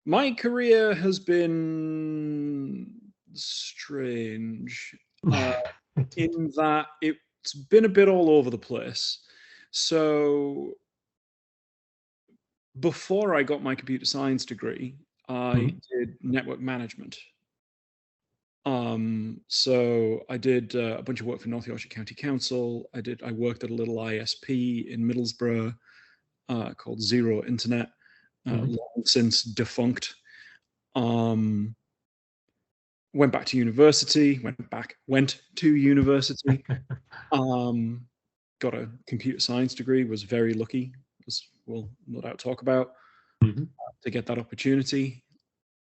My career has been strange in that it's been a bit all over the place. So before I got my computer science degree, I Mhm. did network management. So I did a bunch of work for North Yorkshire County Council. I worked at a little ISP in Middlesbrough called Zero Internet, Mhm. long since defunct. Um, went to university. Um, got a computer science degree. Was very lucky, as we'll no doubt talk about, Mhm. to get that opportunity.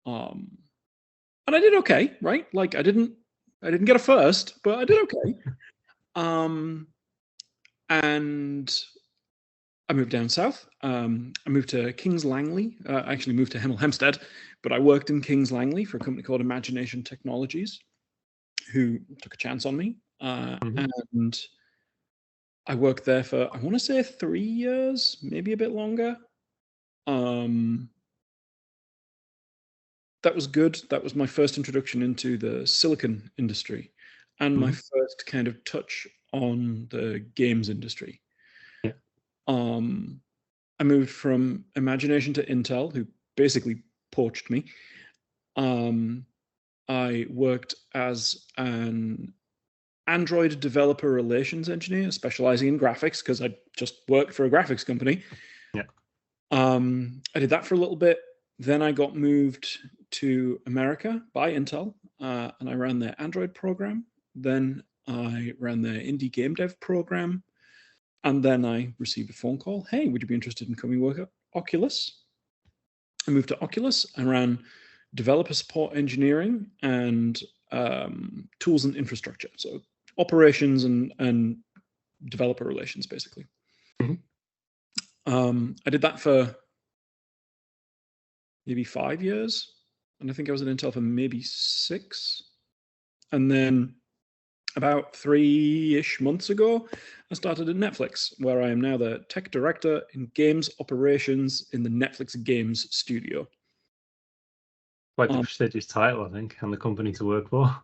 Um, and I did okay, right? Like I didn't get a first, but I did okay. Um, and I moved down south. I moved to Kings Langley. I actually moved to Hemel Hempstead, but I worked in Kings Langley for a company called Imagination Technologies, who took a chance on me. Mhm. And I worked there for, I want to say 3 years, maybe a bit longer. Um, that was good. That was my first introduction into the silicon industry and my Mhm. first kind of touch on the games industry. Yeah. Um, I moved from Imagination to Intel, who basically poached me. Um, I worked as an Android developer relations engineer, specializing in graphics because I just worked for a graphics company. Yeah. I did that for a little bit. Then I got moved to America by Intel, and I ran their Android program. Then I ran their indie game dev program. And then I received a phone call. Hey, would you be interested in coming work at Oculus? I moved to Oculus. I ran developer support engineering and tools and infrastructure. So operations and developer relations, basically. Mhm. I did that for maybe 5 years. And I think I was at Intel for maybe 6. And then about 3-ish months ago, I started at Netflix, where I am now the tech director in games operations in the Netflix Games Studio. Quite the Um, prestigious title, I think, and the company to work for.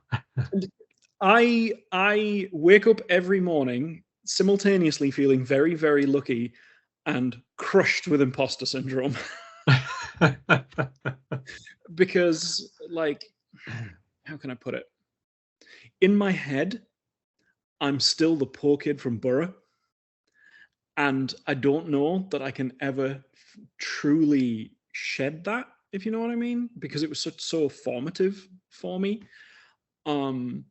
I wake up every morning simultaneously feeling very, very lucky and crushed with imposter syndrome because, like, how can I put it? In my head, I'm still the poor kid from Borough, and I don't know that I can ever truly shed that, if you know what I mean, because it was so formative for me. Um,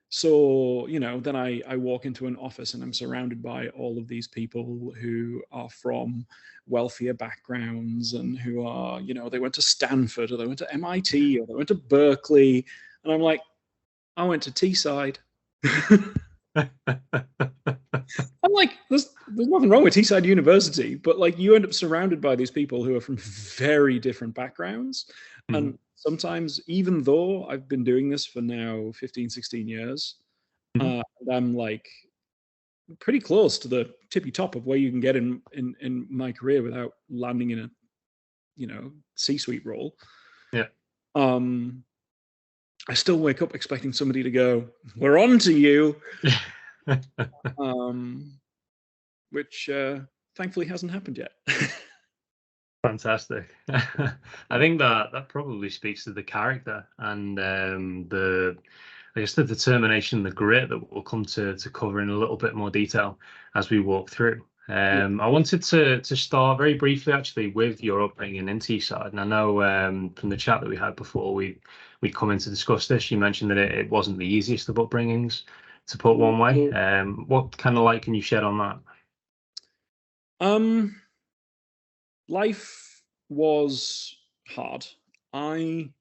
so then I walk into an office and I'm surrounded by all of these people who are from wealthier backgrounds and who are, they went to Stanford or they went to MIT or they went to Berkeley, and I'm like, I went to Teesside. I'm like, there's nothing wrong with Teesside University, but like you end up surrounded by these people who are from very different backgrounds. Mhm. And sometimes, even though I've been doing this for now 15, 16 years, Mhm. and I'm like pretty close to the tippy top of where you can get in my career without landing in a, C-suite role. Yeah. Um, I still wake up expecting somebody to go, "We're on to you," um, which thankfully hasn't happened yet. Fantastic. I think that probably speaks to the character and the, I guess, the determination, the grit that we'll come to cover in a little bit more detail as we walk through. Yeah. I wanted to start very briefly actually with your upbringing in Teesside, and I know from the chat that we had before we'd come in to discuss this. You mentioned that it wasn't the easiest of upbringings, to put one way. What kind of light can you shed on that? Um, Life was hard. I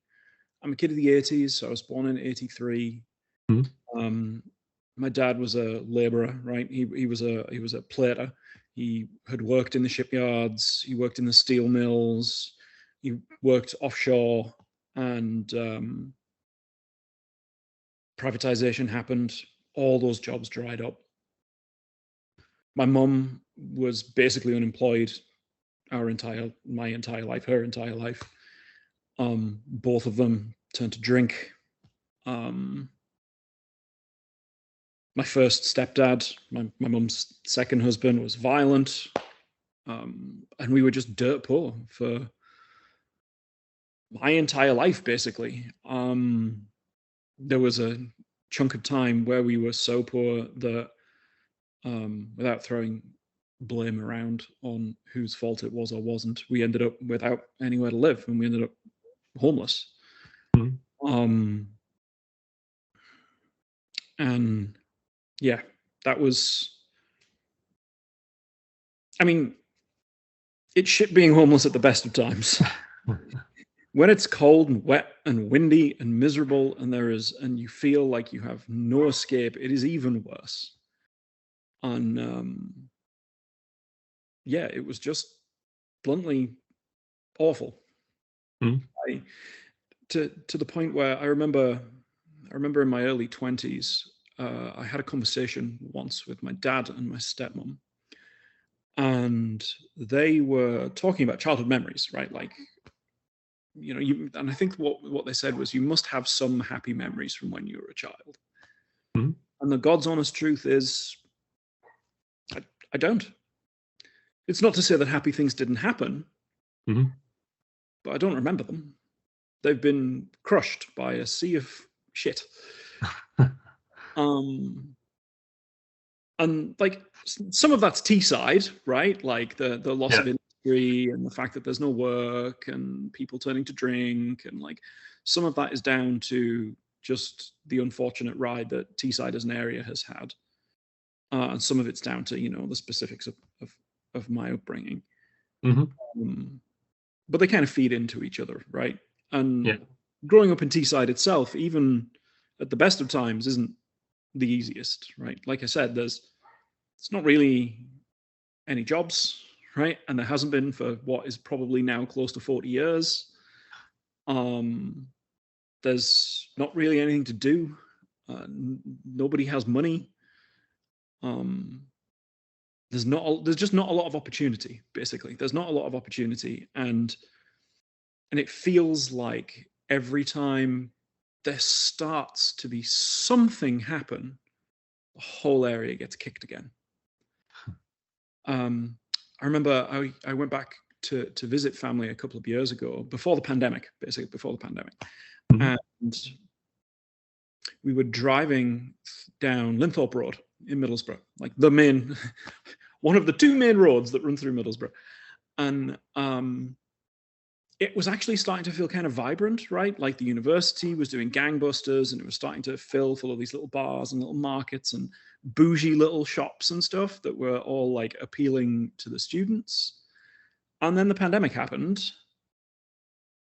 I'm a kid of the 80s, so I was born in 83. Mhm. Um, my dad was a laborer, right? He was a plater. He had worked in the shipyards, he worked in the steel mills, he worked offshore, and privatization happened. All those jobs dried up. My mum was basically unemployed my entire life, her entire life. Both of them turned to drink. My first stepdad, my mum's second husband, was violent. And we were just dirt poor for my entire life, basically. There was a chunk of time where we were so poor that, without throwing blame around on whose fault it was or wasn't, we ended up without anywhere to live, and we ended up homeless. Mhm. And yeah, that was, I mean, it's shit being homeless at the best of times. When it's cold and wet and windy and miserable and you feel like you have no escape, it is even worse. And yeah, it was just bluntly awful. Mhm. To the point where I remember in my early 20s, I had a conversation once with my dad and my stepmom, and they were talking about childhood memories, right? Like, and I think what they said was, you must have some happy memories from when you were a child. Mhm. And the God's honest truth is, I don't. It's not to say that happy things didn't happen, Mhm. but I don't remember them. They've been crushed by a sea of shit. Um, and like, some of that's Teesside, right? Like the loss Yeah. of industry and the fact that there's no work and people turning to drink, and like some of that is down to just the unfortunate ride that Teesside as an area has had, and some of it's down to the specifics of my upbringing. Mhm. Um, but they kind of feed into each other, right? Yeah. And growing up in Teesside itself, even at the best of times, isn't the easiest, right? Like I said, it's not really any jobs, right? And there hasn't been for what is probably now close to 40 years. Um, there's not really anything to do. Nobody has money. Um, there's just not a lot of opportunity. Basically, there's not a lot of opportunity, and it feels like every time there starts to be something happen, the whole area gets kicked again. Um, I remember I went back to visit family a couple of years ago, before the pandemic, basically before the pandemic, Mhm. and we were driving down Linthorpe Road in Middlesbrough, like the main, one of the two main roads that run through Middlesbrough, and it was actually starting to feel kind of vibrant, right? Like the university was doing gangbusters, and it was starting to fill full of these little bars and little markets and bougie little shops and stuff that were all like appealing to the students. And then the pandemic happened,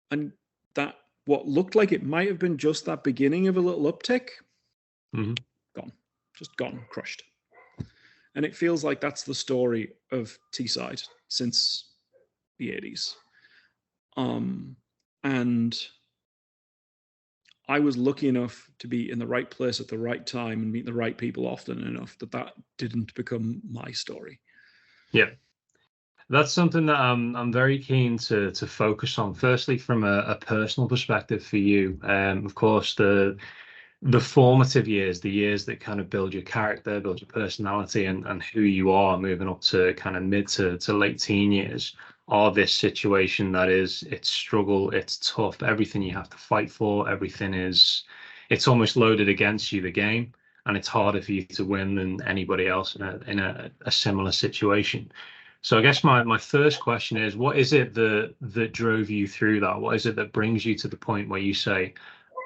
and that what looked like it might have been just that beginning of a little uptick, Mhm. gone, just gone, crushed. And it feels like that's the story of Teesside since the 80s. And I was lucky enough to be in the right place at the right time and meet the right people often enough that didn't become my story. Yeah. That's something that I'm very keen to focus on. Firstly, from a personal perspective for you, of course, the formative years, the years that kind of build your character, build your personality, and who you are moving up to kind of mid to late teen years, are this situation that is, it's struggle, it's tough, everything you have to fight for, it's almost loaded against you, the game, and it's harder for you to win than anybody else in a similar situation. So I guess my first question is, what is it that drove you through that? What is it that brings you to the point where you say,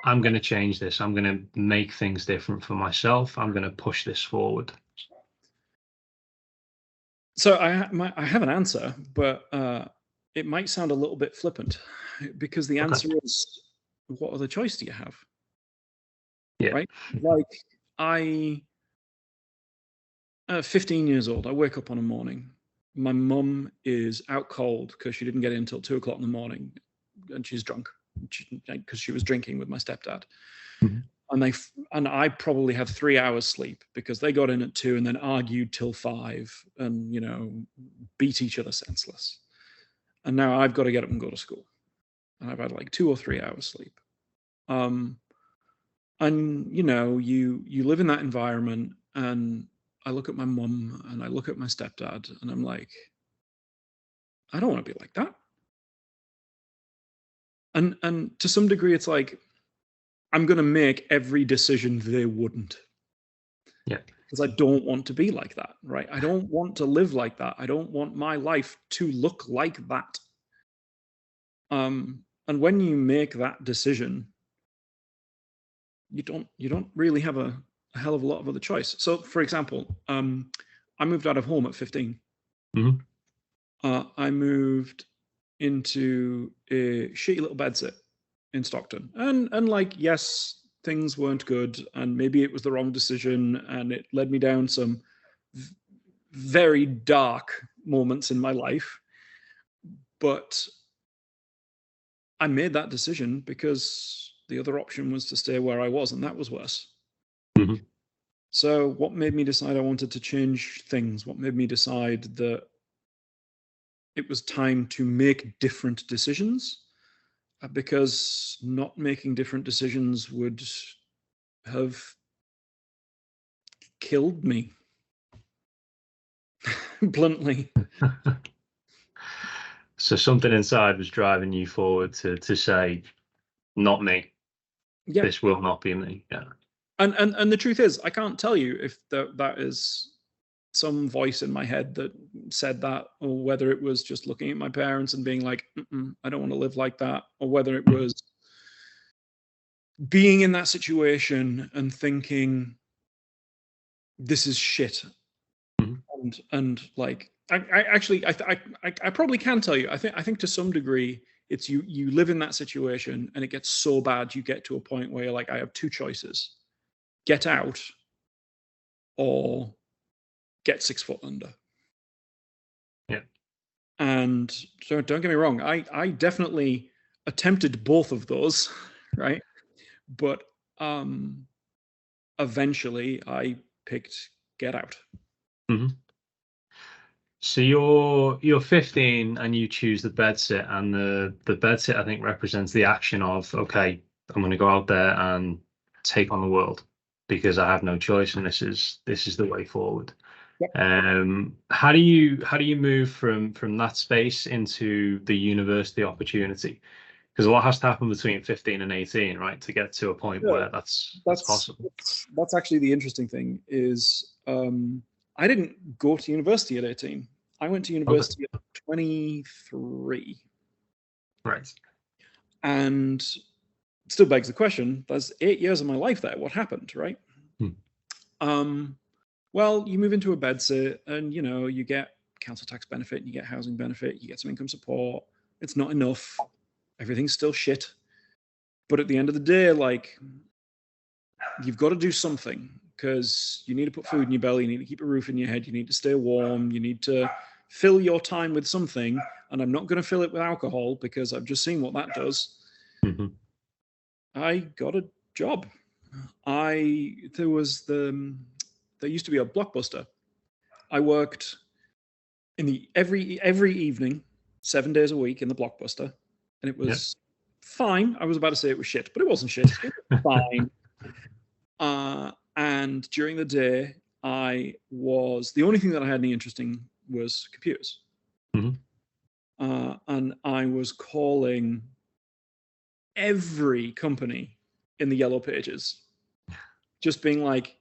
I'm going to change this. I'm going to make things different for myself. I'm going to push this forward. So I have an answer, but it might sound a little bit flippant, because the Okay. answer is, what other choice do you have? Yeah. Right? Like, I, 15 years old, I wake up on a morning. My mum is out cold because she didn't get in until 2 o'clock in the morning, and she's drunk because she was drinking with my stepdad. Mhm. And I probably had 3 hours sleep because they got in at 2 and then argued till 5, and beat each other senseless. And now I've got to get up and go to school. and I've had like 2 or 3 hours sleep. And you live in that environment, and I look at my mum and I look at my stepdad, and I'm like, I don't want to be like that. And to some degree, it's like I'm going to make every decision they wouldn't. Yeah. Because I don't want to be like that, right? I don't want to live like that. I don't want my life to look like that. And when you make that decision, you don't really have a hell of a lot of other choice. So, for example, I moved out of home at 15. Mm-hmm. I moved into a shitty little bedsit in Stockton, and like, yes, things weren't good, and maybe it was the wrong decision, and it led me down some very dark moments in my life. But I made that decision because the other option was to stay where I was, and that was worse. Mm-hmm. So what made me decide I wanted to change things? What made me decide that it was time to make different decisions? Because not making different decisions would have killed me, bluntly. So something inside was driving you forward to say, not me. Yeah. This will not be me. Yeah. And the truth is, I can't tell you if that is some voice in my head that said that, or whether it was just looking at my parents and being like, I don't want to live like that, or whether it was being in that situation and thinking, this is shit. Mm-hmm. And like, I probably can tell you. I think to some degree, it's you live in that situation and it gets so bad, you get to a point where you're like, I have two choices: get out or get 6 foot under. Yeah. And so don't get me wrong, I definitely attempted both of those, right? But eventually I picked get out. Mm-hmm. So you're 15 and you choose the bed sit, and the bed sit, I think, represents the action of, okay, I'm going to go out there and take on the world because I have no choice, and this is the way forward. Yep. How do you move from that space into the university opportunity? Because a lot has to happen between 15 and 18, right, to get to a point where that's possible. That's actually the interesting thing is, I didn't go to university at 18. I went to university at 23. Right. And it still begs the question, there's 8 years of my life there. What happened, right? Well, you move into a bedsit and, you get council tax benefit, you get housing benefit, you get some income support. It's not enough. Everything's still shit. But at the end of the day, like, you've got to do something because you need to put food in your belly, you need to keep a roof in your head, you need to stay warm, you need to fill your time with something. And I'm not going to fill it with alcohol because I've just seen what that does. Mm-hmm. I got a job. There used to be a Blockbuster. I worked in the every evening, 7 days a week in the Blockbuster, and it was fine. I was about to say it was shit, but it wasn't shit. It was fine. And during the day, the only thing that I had any interesting was computers. Mm-hmm. And I was calling every company in the yellow pages, just being like,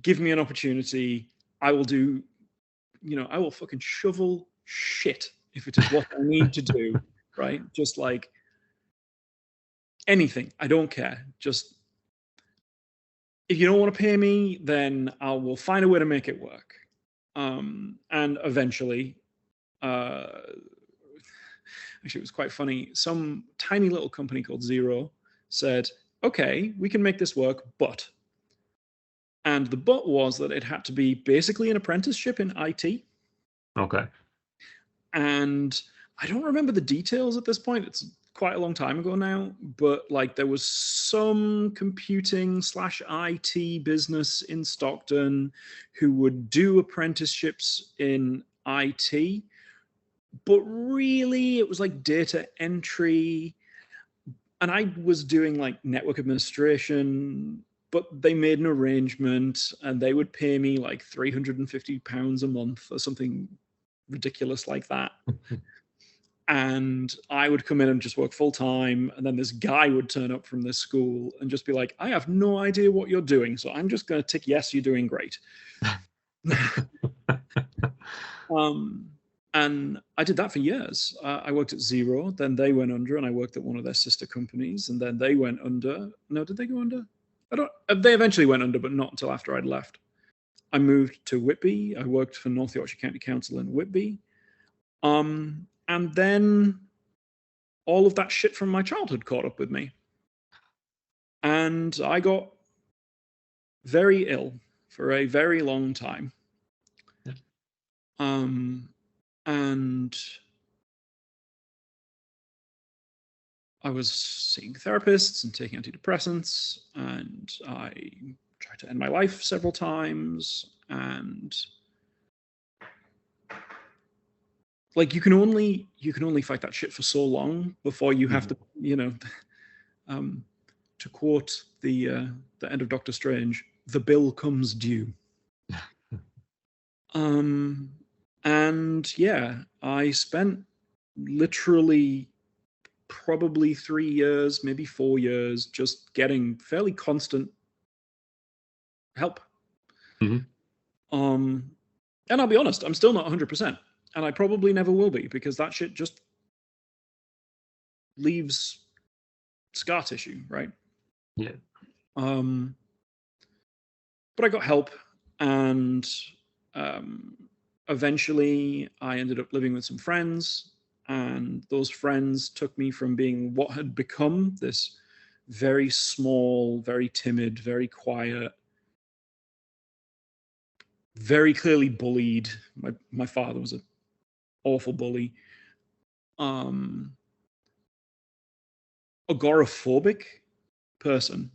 give me an opportunity. I will do, I will fucking shovel shit if it is what I need to do, right? Just like anything. I don't care. Just, if you don't want to pay me, then I will find a way to make it work. And eventually, actually, it was quite funny. Some tiny little company called Zero said, okay, we can make this work, but. And the but was that it had to be basically an apprenticeship in IT. Okay. And I don't remember the details at this point. It's quite a long time ago now, but like there was some computing/IT business in Stockton who would do apprenticeships in IT, But really, it was like data entry. And I was doing like network administration, but they made an arrangement and they would pay me like £350 a month or something ridiculous like that. And I would come in and just work full time. And then this guy would turn up from this school and just be like, I have no idea what you're doing. So I'm just going to tick, yes, you're doing great. And I did that for years. I worked at Xero, then they went under, and I worked at one of their sister companies, and then they went under. No, did they go under? I don't. They eventually went under, but not until after I'd left. I moved to Whitby. I worked for North Yorkshire County Council in Whitby. And then all of that shit from my childhood caught up with me. And I got very ill for a very long time. Yeah. And I was seeing therapists and taking antidepressants, and I tried to end my life several times. And like you can only fight that shit for so long before you have to, to quote the end of Doctor Strange, the bill comes due. And yeah, I spent literally probably 3 years, maybe 4 years, just getting fairly constant help. Mm-hmm. And I'll be honest, I'm still not 100%, and I probably never will be, because that shit just leaves scar tissue, right? Yeah. But I got help, and eventually I ended up living with some friends, and those friends took me from being what had become this very small, very timid, very quiet, very clearly bullied. My father was an awful bully. Agoraphobic person.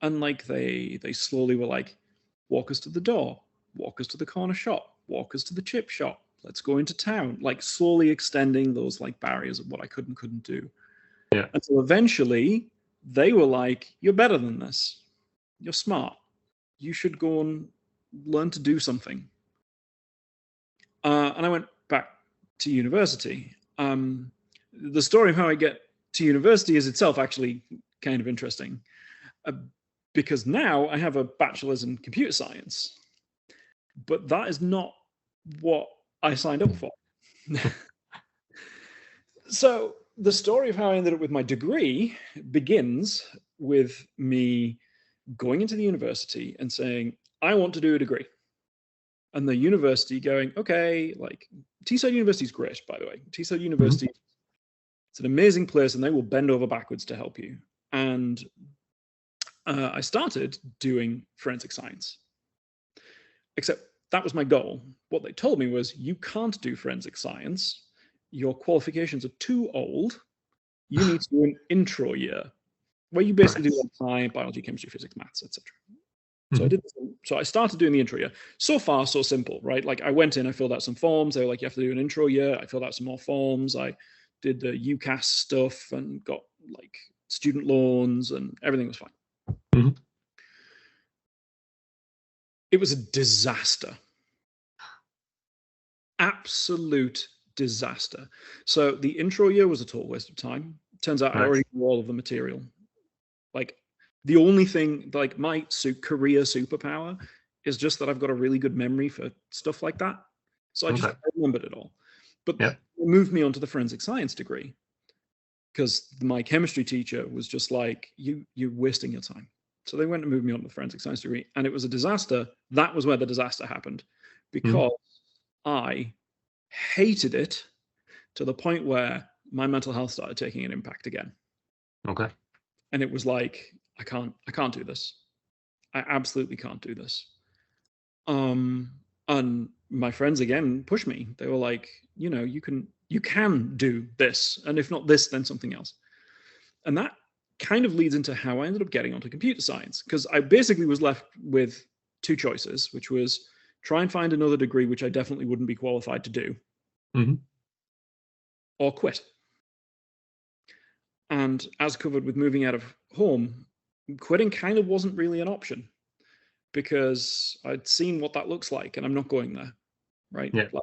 And like they slowly were like, walk us to the door, walk us to the corner shop, walk us to the chip shop, let's go into town, like slowly extending those like barriers of what I could and couldn't do. Yeah. And so eventually they were like, you're better than this. You're smart. You should go and learn to do something. And I went back to university. The story of how I get to university is itself actually kind of interesting, because now I have a bachelor's in computer science, but that is not what I signed up for. So the story of how I ended up with my degree begins with me going into the university and saying, I want to do a degree. And the university going, okay, like Teesside University is great, by the way. Teesside University, it's an amazing place, and they will bend over backwards to help you. And I started doing forensic science, except that was my goal. What they told me was, you can't do forensic science. Your qualifications are too old. You need to do an intro year where you basically do science, biology, chemistry, physics, maths, etc. So I did. So I started doing the intro year. So far, so simple, right? Like I went in, I filled out some forms. They were like, you have to do an intro year. I filled out some more forms. I did the UCAS stuff and got like student loans, and everything was fine. Mm-hmm. It was a disaster. Absolute disaster. So the intro year was a total waste of time. Turns out I already knew all of the material. Like the only thing, like my career superpower is just that I've got a really good memory for stuff like that. So I remembered it all. But they moved me on to the forensic science degree because my chemistry teacher was just like, you're wasting your time. So they went and moved me on to the forensic science degree, and it was a disaster. That was where the disaster happened, because I hated it to the point where my mental health started taking an impact again. Okay. And it was like, I can't do this. I absolutely can't do this. And my friends again pushed me. They were like, you can do this. And if not this, then something else. And that kind of leads into how I ended up getting onto computer science, because I basically was left with two choices, which was try and find another degree, which I definitely wouldn't be qualified to do, or quit. And as covered with moving out of home, quitting kind of wasn't really an option because I'd seen what that looks like and I'm not going there, right? Yeah. Like,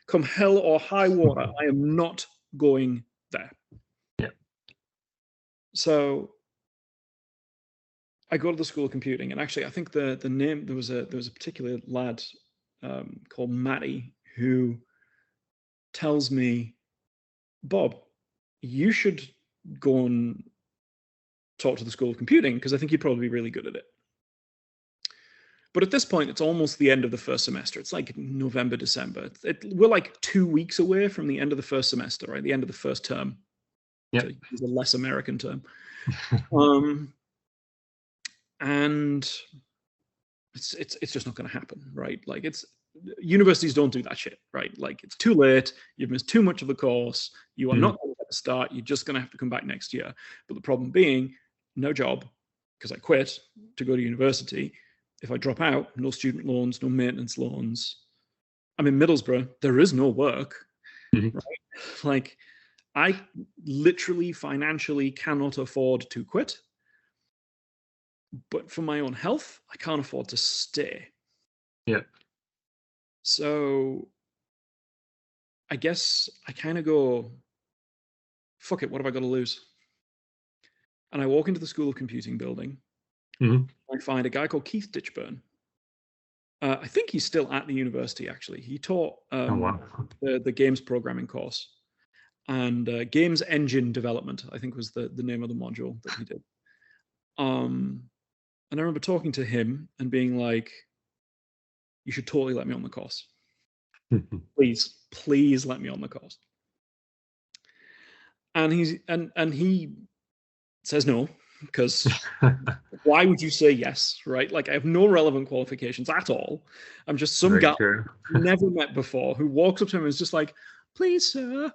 come hell or high water, I am not going there. Yeah. So I go to the School of Computing, and actually I think the name, there was a particular lad called Matty who tells me, Bob, you should go and talk to the School of Computing because I think you'd probably be really good at it. But at this point, it's almost the end of the first semester. It's like November, December. We're like 2 weeks away from the end of the first semester, right? The end of the first term. Yeah. To use a less American term. And it's just not going to happen, right? Like universities don't do that shit, right? Like it's too late. You've missed too much of the course. You are not going to get a start. You're just going to have to come back next year. But the problem being, no job because I quit to go to university. If I drop out, no student loans, no maintenance loans. I'm in Middlesbrough. There is no work, right? Like I literally financially cannot afford to quit. But for my own health, I can't afford to stay. Yeah. So I guess I kind of go, fuck it, what have I got to lose? And I walk into the School of Computing building. I find a guy called Keith Ditchburn. I think he's still at the university, actually. He taught the games programming course. And games engine development, I think was the name of the module that he did. And I remember talking to him and being like, you should totally let me on the course. Please let me on the course. And he says no, because why would you say yes, right? Like I have no relevant qualifications at all. I'm just some guy never met before who walks up to him and is just like, please, sir,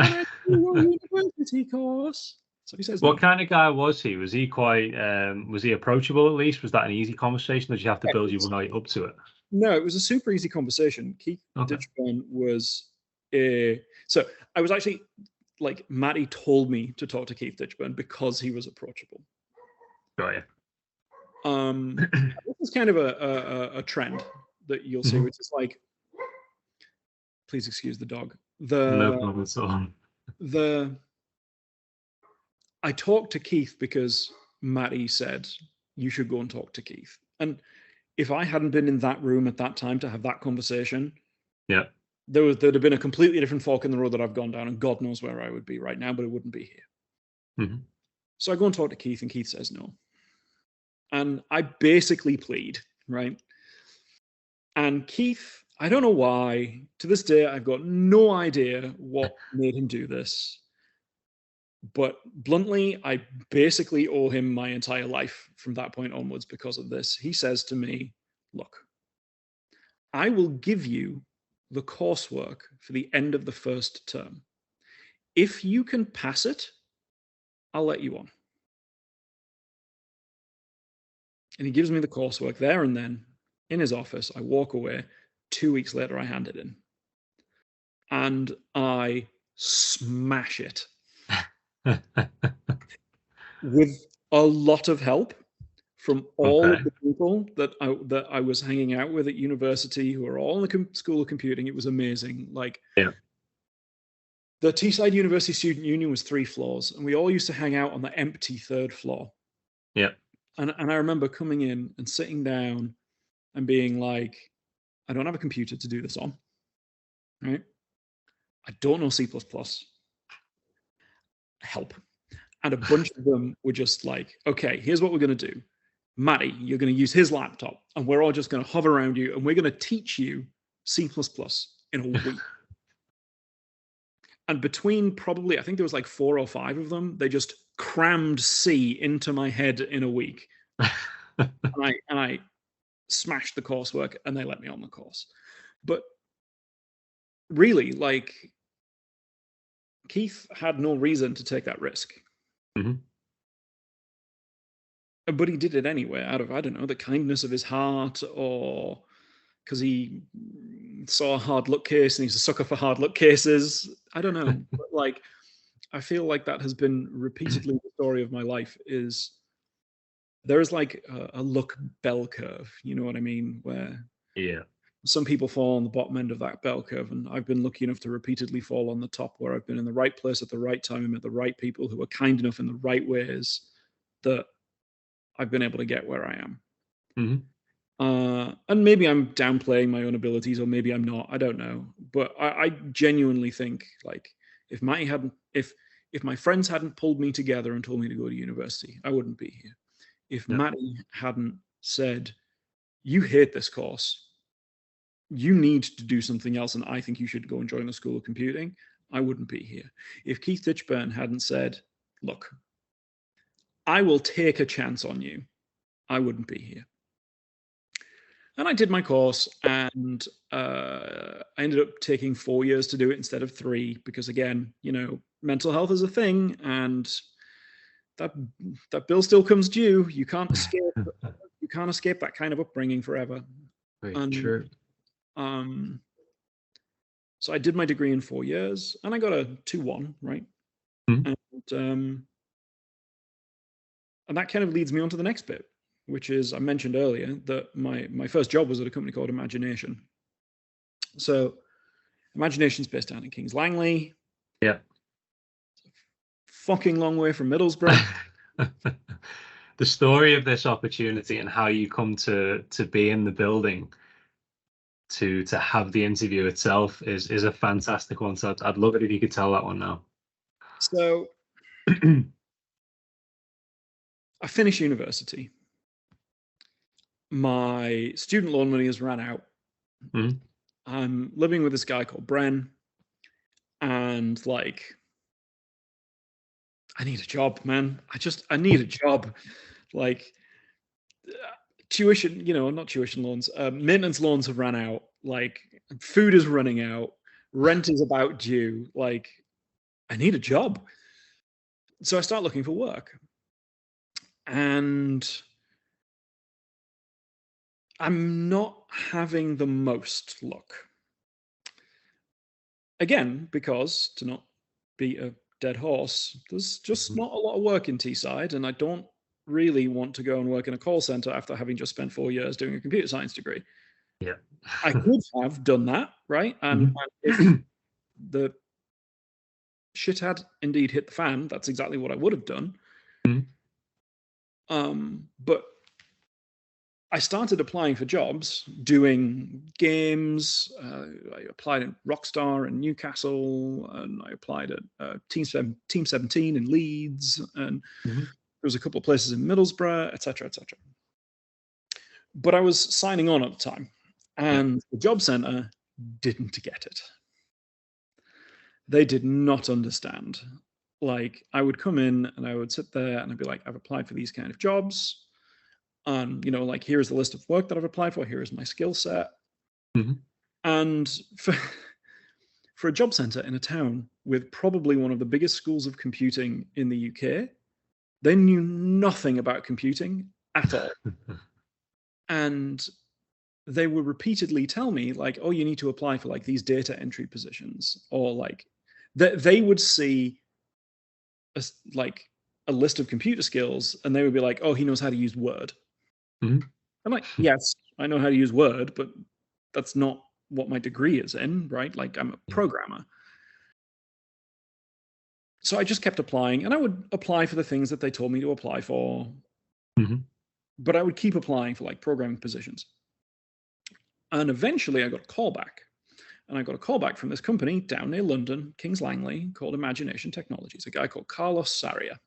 can I do a university course? So he says, what kind of guy was he? Was he quite, was he approachable at least? Was that an easy conversation or did you have to build your way up to it? No, it was a super easy conversation. Keith Ditchburn was so I was actually like Matty told me to talk to Keith Ditchburn because he was approachable. Got you. This is kind of a trend that you'll see, which is like, please excuse the dog. No problem at all. I talked to Keith because Matty said you should go and talk to Keith. And if I hadn't been in that room at that time to have that conversation, there'd have been a completely different fork in the road that I've gone down, and God knows where I would be right now, but it wouldn't be here. So I go and talk to Keith, and Keith says no. And I basically plead, right? And Keith, I don't know why, to this day, I've got no idea what made him do this. But bluntly, I basically owe him my entire life from that point onwards because of this. He says to me, look, I will give you the coursework for the end of the first term. If you can pass it, I'll let you on. And he gives me the coursework there and then in his office. I walk away. 2 weeks later, I hand it in. And I smash it. With a lot of help from all of the people that I was hanging out with at university who are all in the School of Computing. It was amazing. Like, the Teesside University Student Union was 3 floors, and we all used to hang out on the empty 3rd floor. And I remember coming in and sitting down and being like, I don't have a computer to do this on, right? I don't know C++. Help. And a bunch of them were just like, okay, here's what we're going to do. Matty, you're going to use his laptop, and we're all just going to hover around you, and we're going to teach you C++ in a week. And between probably, I think there was like 4 or 5 of them, they just crammed C into my head in a week. and I smashed the coursework, and they let me on the course. But really, like, Keith had no reason to take that risk. But he did it anyway, out of, I don't know, the kindness of his heart, or because he saw a hard luck case and he's a sucker for hard luck cases. I don't know, but like I feel like that has been repeatedly the story of my life. Is there is like a luck bell curve, you know what I mean, where Yeah. some people fall on the bottom end of that bell curve, and I've been lucky enough to repeatedly fall on the top, where I've been in the right place at the right time and met the right people who are kind enough in the right ways that I've been able to get where I am. And maybe I'm downplaying my own abilities, or maybe I'm not. I don't know. But I genuinely think, like, if my friends hadn't pulled me together and told me to go to university, I wouldn't be here. If Matty hadn't said, "You hate this course, you need to do something else, and I think you should go and join the School of Computing," I wouldn't be here. If Keith Ditchburn hadn't said, "Look, I will take a chance on you," I wouldn't be here. And I did my course, and I ended up taking 4 years to do it instead of 3, because again, you know, mental health is a thing, and that bill still comes due. You can't escape. You can't escape that kind of upbringing forever. Very true. So I did my degree in 4 years, and I got a 2-1, right? And that kind of leads me on to the next bit, which is, I mentioned earlier that my first job was at a company called Imagination. So Imagination's based down in Kings Langley. Yeah. Fucking long way from Middlesbrough. The story of this opportunity and how you come to be in the building to have the interview itself is a fantastic one. So I'd love it if you could tell that one now. So I finished university. My student loan money has run out. I'm living with this guy called Bren, and like, I need a job, man. I need a job. Like, tuition, you know, not tuition loans, maintenance loans have run out. Like, food is running out. Rent is about due. Like, I need a job. So I start looking for work. And I'm not having the most luck. Again, because, to not beat a dead horse, there's just not a lot of work in Teesside, and I don't really want to go and work in a call center after having just spent 4 years doing a computer science degree. Yeah. I could have done that, right? And if the shit had indeed hit the fan, that's exactly what I would have done. But I started applying for jobs, doing games. I applied in Rockstar in Newcastle, and I applied at Team 17 in Leeds, and there was a couple of places in Middlesbrough, etc., etc. But I was signing on at the time, and the job centre didn't get it. They did not understand. Like, I would come in and I would sit there and I'd be like, I've applied for these kind of jobs. You know, like, here's the list of work that I've applied for. Here is my skill set. And for a job centre in a town with probably one of the biggest schools of computing in the UK, they knew nothing about computing at all. And they would repeatedly tell me, like, oh, you need to apply for like these data entry positions, or like they would see a list of computer skills, and they would be like, oh, he knows how to use Word. I'm like, yes, I know how to use Word, but that's not what my degree is in, right? Like, I'm a programmer. So I just kept applying, and I would apply for the things that they told me to apply for. But I would keep applying for like programming positions. And eventually I got a call back. And I got a call back from this company down near London, Kings Langley, called Imagination Technologies, a guy called Carlos Saria.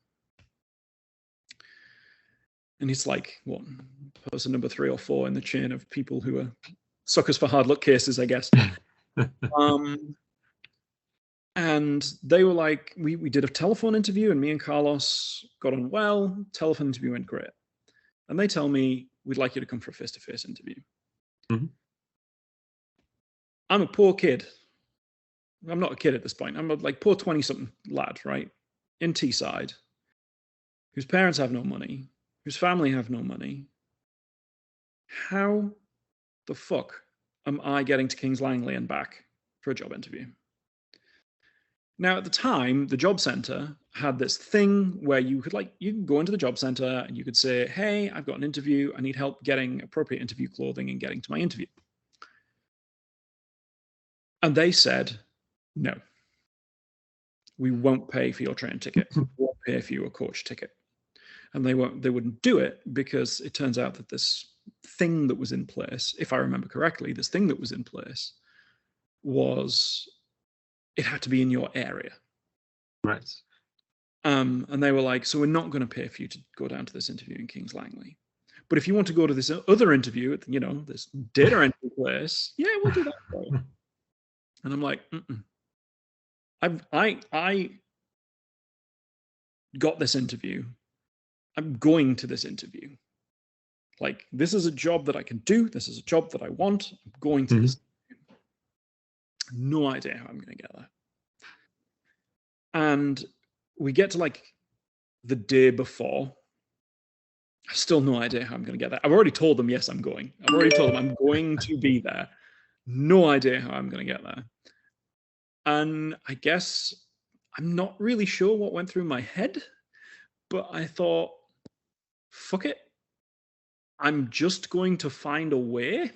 And he's like, what, person number 3 or 4 in the chain of people who are suckers for hard luck cases, I guess. And they were like, we did a telephone interview, and me and Carlos got on well. Telephone interview went great. And they tell me, we'd like you to come for a face-to-face interview. I'm a poor kid. I'm not a kid at this point. I'm a like poor 20-something lad, right? In Teesside, whose parents have no money, whose family have no money. How the fuck am I getting to Kings Langley and back for a job interview? Now, at the time, the job center had this thing where you could go into the job center and you could say, hey, I've got an interview. I need help getting appropriate interview clothing and getting to my interview. And they said, no, we won't pay for your train ticket. We won't pay for your coach ticket. And they wouldn't do it because it turns out that this thing that was in place, if I remember correctly, this thing that was in place was, it had to be in your area. Right. And they were like, so we're not going to pay for you to go down to this interview in Kings Langley. But if you want to go to this other interview at, this data entry place, yeah, we'll do that for you. And I'm like, I got this interview. I'm going to this interview. Like, this is a job that I can do. This is a job that I want. I'm going to this. No idea how I'm going to get there. And we get to like the day before. I still no idea how I'm going to get there. I've already told them, yes, I'm going. I've already told them I'm going to be there. No idea how I'm going to get there. And I guess I'm not really sure what went through my head, but I thought, fuck it. I'm just going to find a way.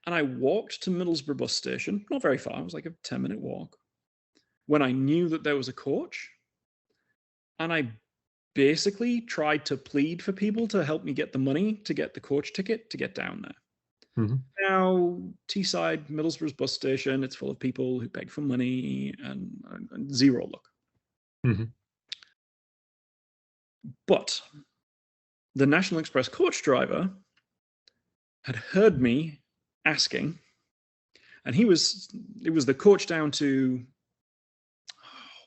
And I walked to Middlesbrough bus station, not very far. It was like a 10-minute walk, when I knew that there was a coach. And I basically tried to plead for people to help me get the money to get the coach ticket to get down there. Now, Teesside, Middlesbrough's bus station, it's full of people who beg for money and zero luck. But the National Express coach driver had heard me asking, and it was the coach down to,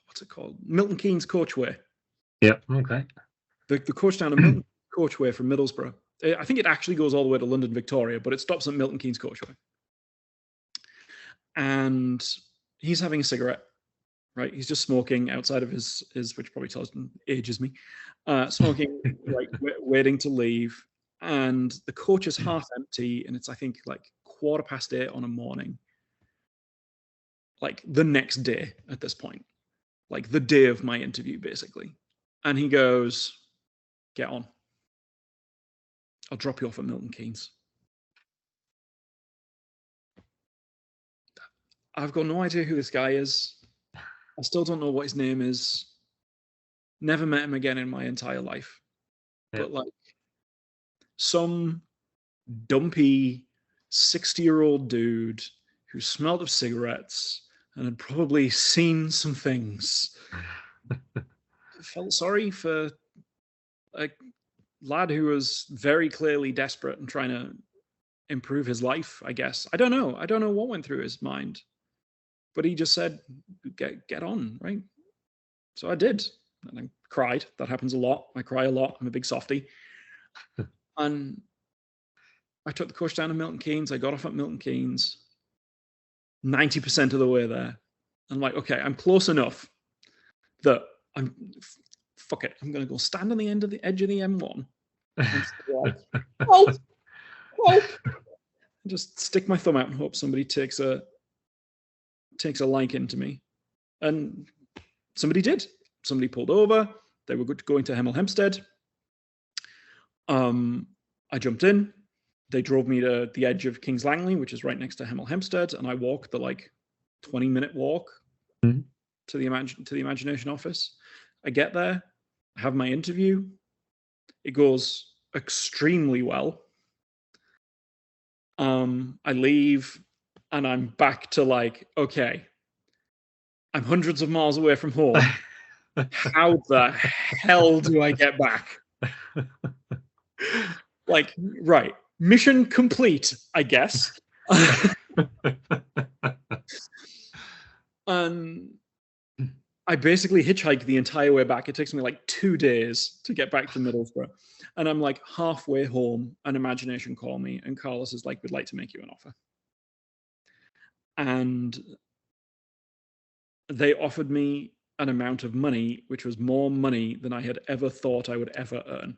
what's it called? Milton Keynes Coachway. Yeah, okay. The coach down to Milton Coachway from Middlesbrough. I think it actually goes all the way to London Victoria, but it stops at Milton Keynes Coachway. And he's having a cigarette, right? He's just smoking outside of his which probably tells him, ages me, smoking, right, waiting to leave. And the coach is half empty, and it's, I think, like 8:15 on a morning. Like the next day at this point. Like the day of my interview, basically. And he goes, get on. I'll drop you off at Milton Keynes. I've got no idea who this guy is. I still don't know what his name is. Never met him again in my entire life. But like some dumpy 60-year-old dude who smelled of cigarettes and had probably seen some things. Felt sorry for a lad who was very clearly desperate and trying to improve his life, I guess. I don't know. I don't know what went through his mind. But he just said, get on, right? So I did. And I cried. That happens a lot. I cry a lot. I'm a big softie. And I took the coach down to Milton Keynes. I got off at Milton Keynes 90% of the way there. I'm like, okay, I'm close enough that fuck it. I'm going to go stand on the edge of the M1 and like, help! Just stick my thumb out and hope somebody takes a liking to me. And somebody did. Somebody pulled over. They were going to Hemel Hempstead. I jumped in. They drove me to the edge of Kings Langley, which is right next to Hemel Hempstead, and I walked the like 20-minute walk to the Imagination office. I get there, I have my interview. It goes extremely well. I leave, and I'm back to like, okay, I'm hundreds of miles away from home. How the hell do I get back? Like, right. Mission complete, I guess. I basically hitchhiked the entire way back. It takes me like 2 days to get back to Middlesbrough. And I'm like halfway home, and Imagination call me, and Carlos is like, we'd like to make you an offer. And they offered me an amount of money, which was more money than I had ever thought I would ever earn.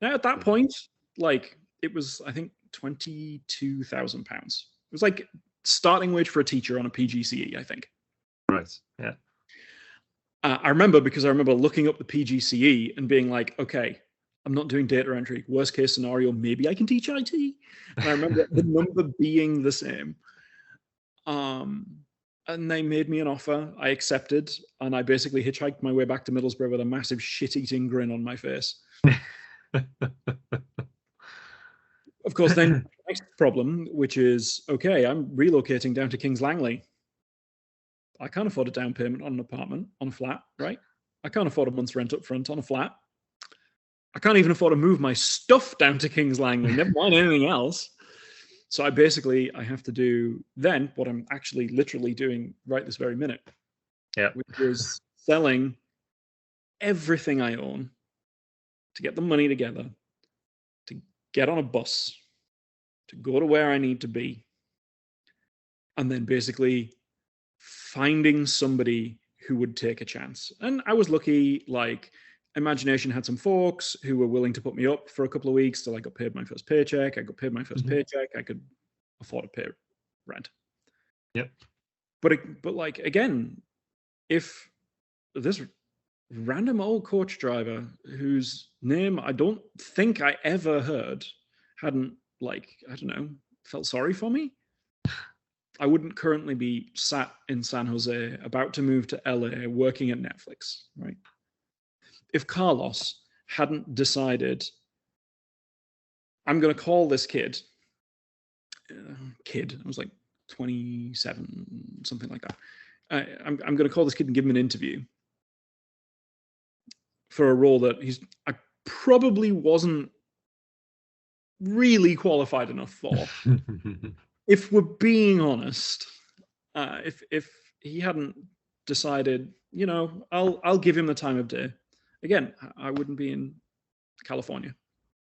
Now, at that point, like, it was, I think, £22,000. was like starting wage for a teacher on a PGCE, I think. Right. Yeah. I remember looking up the PGCE and being like, okay, I'm not doing data entry. Worst case scenario, maybe I can teach IT. And I remember the number being the same. And they made me an offer. I accepted, and I basically hitchhiked my way back to Middlesbrough with a massive shit-eating grin on my face. Of course, then next problem, which is, okay, I'm relocating down to Kings Langley. I can't afford a down payment on an apartment, on a flat, right? I can't afford a month's rent up front on a flat. I can't even afford to move my stuff down to Kings Langley, never mind anything else. So I have to do then what I'm actually literally doing right this very minute. Yeah. Which is selling everything I own to get the money together, to get on a bus, to go to where I need to be, and then basically finding somebody who would take a chance. And I was lucky, like Imagination had some folks who were willing to put me up for a couple of weeks till I got paid my first paycheck. I got paid my first paycheck. I could afford to pay rent. Yep. But like, again, if this random old coach driver whose name I don't think I ever heard hadn't, like, I don't know, felt sorry for me, I wouldn't currently be sat in San Jose about to move to LA working at Netflix, right? If Carlos hadn't decided, I'm going to call this kid, I was like 27, something like that. I'm going to call this kid and give him an interview for a role that I probably wasn't really qualified enough for. If we're being honest, if he hadn't decided, you know, I'll give him the time of day, again, I wouldn't be in California.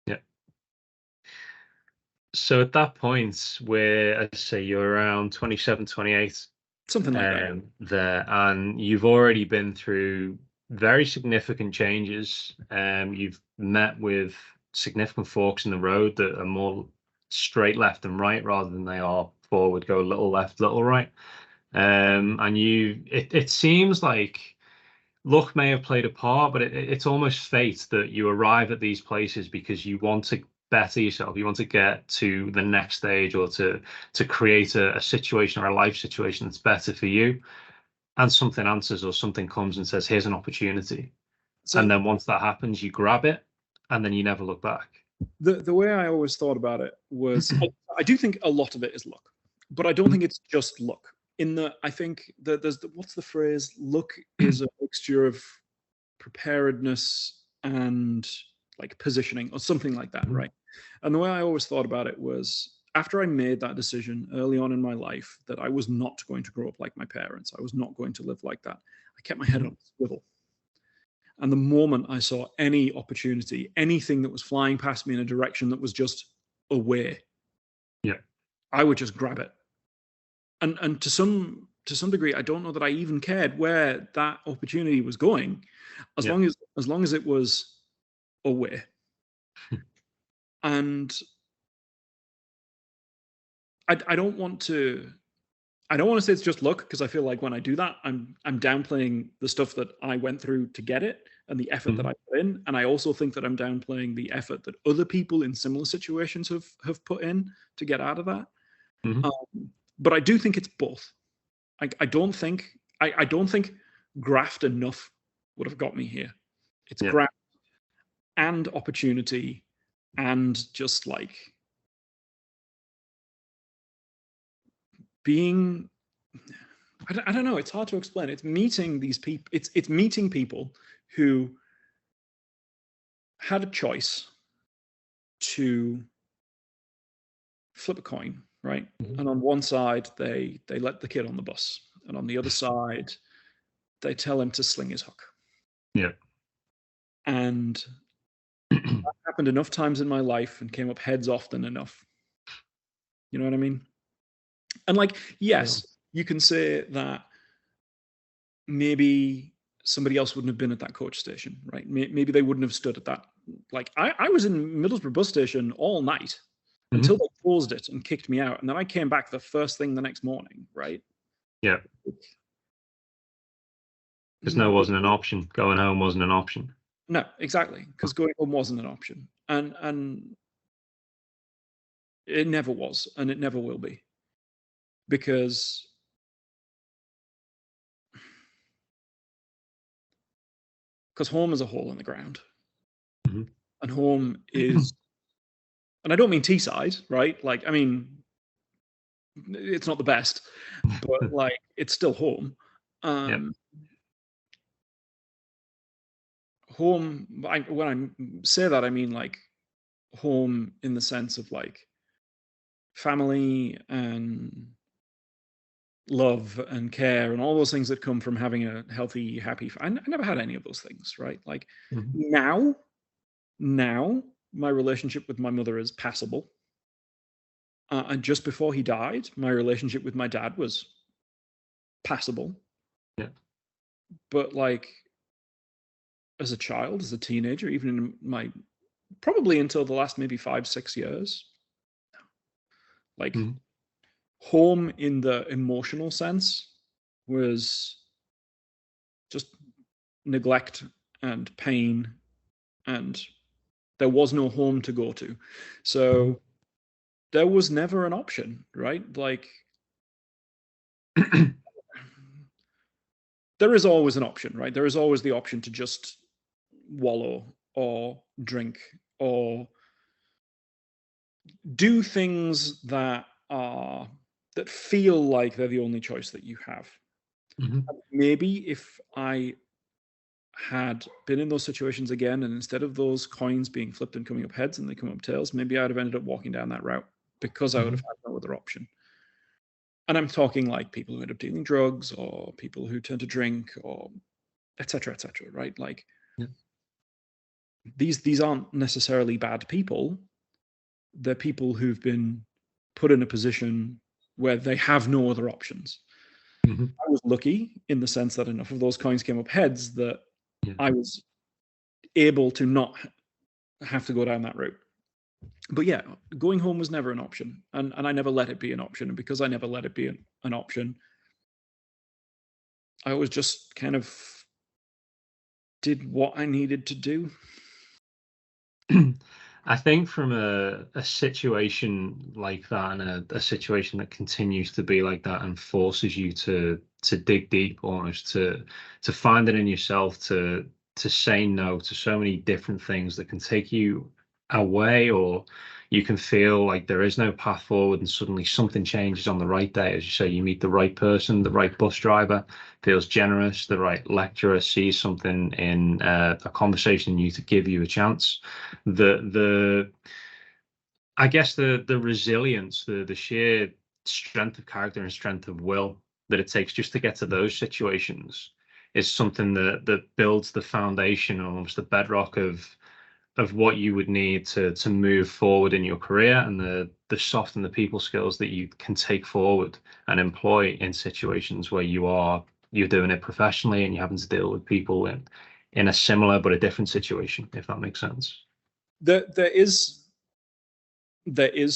Yeah. So at that point where, I say, you're around 27, 28, something like that, there, and you've already been through very significant changes. You've met with significant forks in the road that are more straight left and right rather than they are forward, go a little left, little right. And it seems like luck may have played a part, but it's almost fate that you arrive at these places because you want to better yourself. You want to get to the next stage, or to create a situation or a life situation that's better for you. And something answers, or something comes and says, here's an opportunity. And then once that happens, you grab it, and then you never look back. The way I always thought about it was, I do think a lot of it is luck, but I don't think it's just luck. I think that what's the phrase? Luck is a mixture of preparedness and like positioning or something like that, right? And the way I always thought about it was, after I made that decision early on in my life that I was not going to grow up like my parents, I was not going to live like that, I kept my head on a swivel. And the moment I saw any opportunity, anything that was flying past me in a direction that was just away, I would just grab it. And to some degree, I don't know that I even cared where that opportunity was going, as long as it was away. And I don't want to say it's just luck, because I feel like when I do that, I'm downplaying the stuff that I went through to get it and the effort that I put in. And I also think that I'm downplaying the effort that other people in similar situations have put in to get out of that. But I do think it's both. I don't think graft enough would have got me here. It's graft and opportunity and just like being, I don't know, it's hard to explain. It's meeting these people. It's meeting people who had a choice to flip a coin, right? And on one side, they let the kid on the bus, and on the other side, they tell him to sling his hook. Yeah. And that happened enough times in my life and came up heads often enough. You know what I mean? And like, yes, you can say that maybe somebody else wouldn't have been at that coach station, right? Maybe they wouldn't have stood at that. Like I was in Middlesbrough bus station all night until they closed it and kicked me out. And then I came back the first thing the next morning, right? Yeah. Because no wasn't an option. Going home wasn't an option. No, exactly. Because going home wasn't an option. And it never was, and it never will be. Because home is a hole in the ground. And home is, and I don't mean Teesside, right? Like, I mean, it's not the best, but like, it's still home. Home, when I say that, I mean like home in the sense of like family and love and care and all those things that come from having a healthy, happy. I never had any of those things, right? Like now my relationship with my mother is passable. And just before he died, my relationship with my dad was passable. Yeah. But like, as a child, as a teenager, even in my, probably until the last maybe 5-6 years, like home in the emotional sense was just neglect and pain, and there was no home to go to. So there was never an option, right? Like, there is always an option, right? There is always the option to just wallow or drink or do things that feel like they're the only choice that you have. Maybe if I had been in those situations again, and instead of those coins being flipped and coming up heads and they come up tails, maybe I'd have ended up walking down that route because I would have had no other option. And I'm talking like people who end up dealing drugs or people who turn to drink or et cetera, right? Like these aren't necessarily bad people. They're people who've been put in a position where they have no other options. I was lucky in the sense that enough of those coins came up heads that I was able to not have to go down that route. But yeah, going home was never an option, and I never let it be an option. And because I never let it be an option, I was just kind of did what I needed to do. I think from a situation like that, and a situation that continues to be like that and forces you to dig deep, almost to find it in yourself, to say no to so many different things that can take you away, or you can feel like there is no path forward, and suddenly something changes on the right day. As you say, you meet the right person, the right bus driver feels generous, the right lecturer sees something in a conversation in you to give you a chance. I guess the resilience, the sheer strength of character and strength of will that it takes just to get to those situations is something that builds the foundation, almost the bedrock of what you would need to move forward in your career, and the soft and the people skills that you can take forward and employ in situations where you're doing it professionally and you're having to deal with people in a similar but a different situation, if that makes sense. There is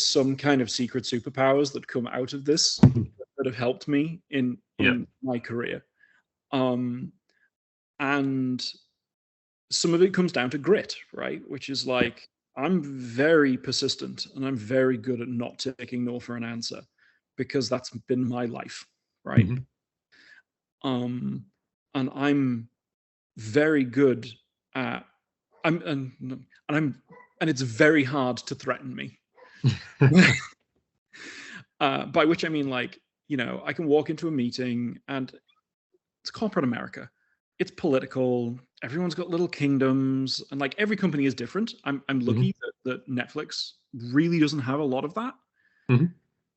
some kind of secret superpowers that come out of this that have helped me in my career. And some of it comes down to grit, right? Which is like, I'm very persistent and I'm very good at not taking no for an answer because that's been my life, right? And I'm very good at, and it's very hard to threaten me. By which I mean, like, I can walk into a meeting and it's corporate America. It's political. Everyone's got little kingdoms, and like every company is different. I'm lucky that Netflix really doesn't have a lot of that.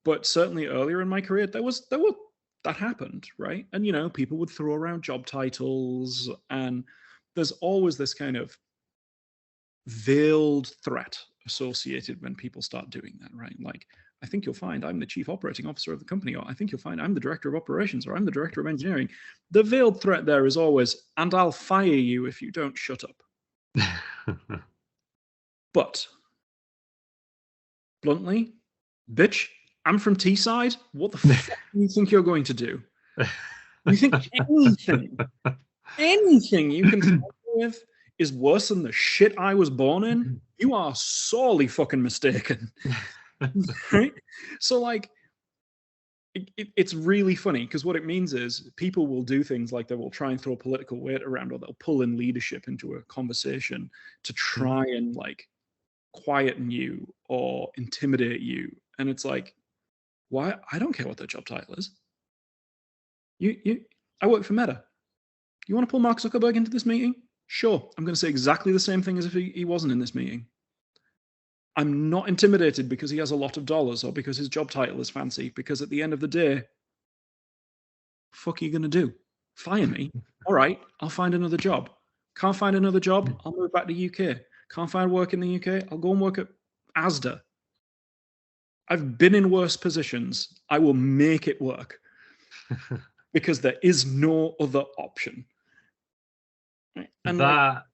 But certainly earlier in my career, that happened, right? And people would throw around job titles, and there's always this kind of veiled threat associated when people start doing that, right? Like, I think you'll find I'm the chief operating officer of the company, or I think you'll find I'm the director of operations, or I'm the director of engineering. The veiled threat there is always, and I'll fire you if you don't shut up. But bluntly, bitch, I'm from Teesside. What the fuck do you think you're going to do? You think anything you can come up with is worse than the shit I was born in? You are sorely fucking mistaken. Right? So like, it's really funny because what it means is people will do things like they will try and throw political weight around, or they'll pull in leadership into a conversation to try and like quieten you or intimidate you. And it's like, why? I don't care what their job title is. I work for Meta. You want to pull Mark Zuckerberg into this meeting? Sure. I'm going to say exactly the same thing as if he wasn't in this meeting. I'm not intimidated because he has a lot of dollars or because his job title is fancy, because at the end of the day, fuck are you going to do? Fire me? All right, I'll find another job. Can't find another job? I'll move back to UK. Can't find work in the UK? I'll go and work at Asda. I've been in worse positions. I will make it work because there is no other option. And that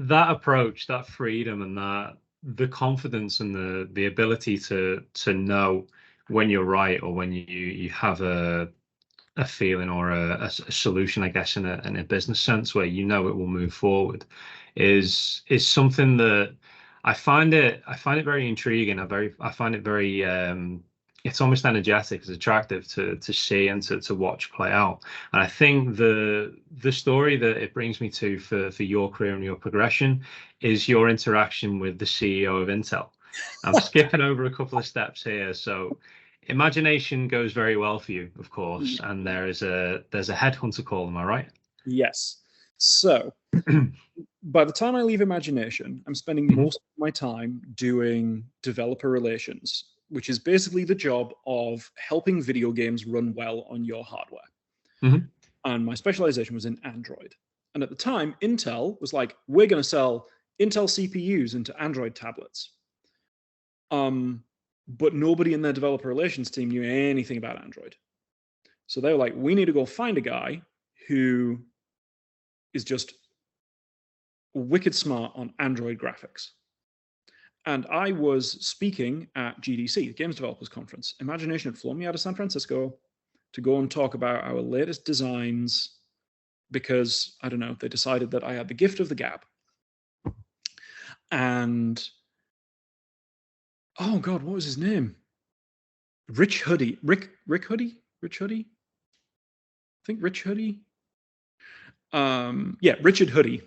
approach, that freedom, and the confidence and the ability to know when you're right or when you have a feeling or a solution, I guess, in a business sense, where you know it will move forward, is something that I find it very intriguing. I find it very it's almost energetic, it's attractive to see and to watch play out. And I think the story that it brings me to for your career and your progression is your interaction with the CEO of Intel. I'm skipping over a couple of steps here. So Imagination goes very well for you, of course, and there's a headhunter call, am I right? Yes. So by the time I leave Imagination, I'm spending most of my time doing developer relations, which is basically the job of helping video games run well on your hardware. And my specialization was in Android. And at the time, Intel was like, we're going to sell Intel CPUs into Android tablets. But nobody in their developer relations team knew anything about Android. So they were like, we need to go find a guy who is just wicked smart on Android graphics. And I was speaking at GDC, the Games Developers Conference. Imagination had flown me out of San Francisco to go and talk about our latest designs because, I don't know, they decided that I had the gift of the gab. And, oh God, what was his name? Rich Hoodie. Rick Hoodie? Rich Hoodie? I think Rich Hoodie. Yeah, Richard Hoodie,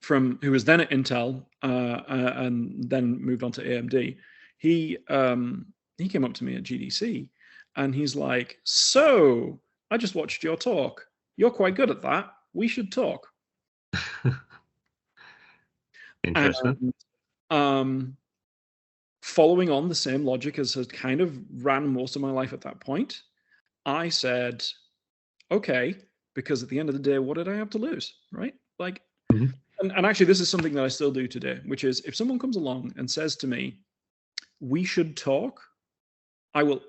who was then at Intel and then moved on to AMD. He came up to me at GDC and he's like, "So, I just watched your talk. You're quite good at that. We should talk." Interesting. And, following on the same logic as had kind of ran most of my life at that point, I said, okay, because at the end of the day, what did I have to lose, right? Like, and actually, this is something that I still do today, which is if someone comes along and says to me, we should talk, I will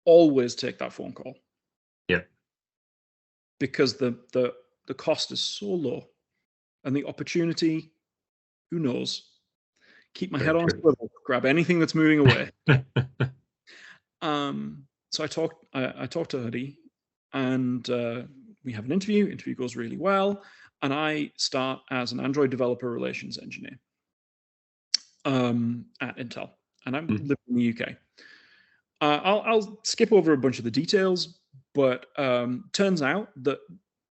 always take that phone call. Yeah. Because the cost is so low and the opportunity, who knows? Keep my head on a swivel, grab anything that's moving away. So I talked to Hoodie, and we have an interview. Interview goes really well, and I start as an Android developer relations engineer at Intel, and I'm living in the UK. I'll skip over a bunch of the details, but turns out that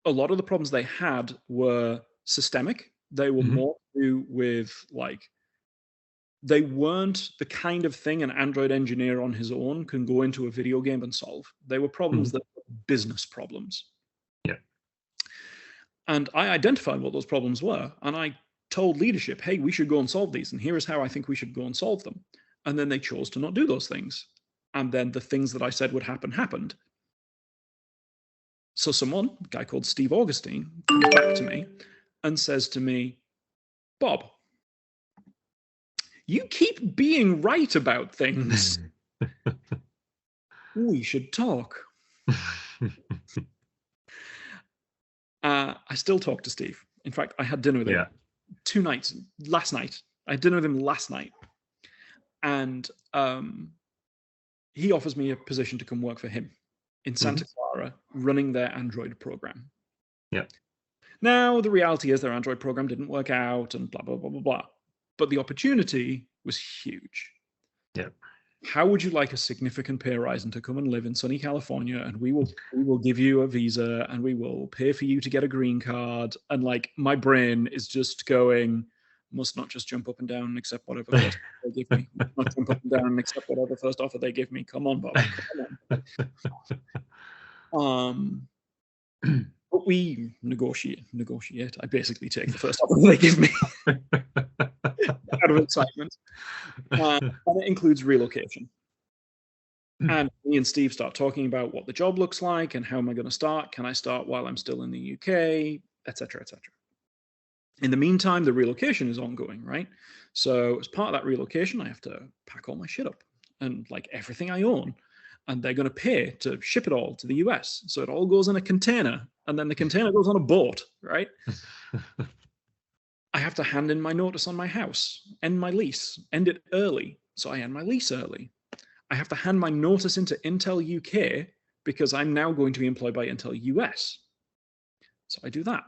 a lot of the problems they had were systemic. They were more to do with like, they weren't the kind of thing an Android engineer on his own can go into a video game and solve. They were problems that were business problems. Yeah. And I identified what those problems were. And I told leadership, hey, we should go and solve these. And here is how I think we should go and solve them. And then they chose to not do those things. And then the things that I said would happen happened. So someone, a guy called Steve Augustine, comes back to me and says to me, Bob, you keep being right about things. We should talk. I still talk to Steve. In fact, I had dinner with him 2 nights. Last night. I had dinner with him last night. And he offers me a position to come work for him in Santa Clara, running their Android program. Yeah. Now, the reality is their Android program didn't work out and blah, blah, blah, blah, blah. But the opportunity was huge. Yeah. How would you like a significant pay rise and to come and live in sunny California, and we will give you a visa and we will pay for you to get a green card? And like, my brain is just going, must not just jump up and down and accept whatever first offer they give me. Must not jump up and down and accept whatever first offer they give me. Come on, Bob. Come on. But we negotiate. I basically take the first offer they give me out of excitement. And it includes relocation. And me and Steve start talking about what the job looks like and how am I going to start? Can I start while I'm still in the UK, etc., etc. In the meantime, the relocation is ongoing, right? So as part of that relocation, I have to pack all my shit up and like everything I own. And they're going to pay to ship it all to the US. So it all goes in a container, and then the container goes on a boat, right? I have to hand in my notice on my house, end my lease, end it early. So I end my lease early. I have to hand my notice into Intel UK because I'm now going to be employed by Intel US. So I do that.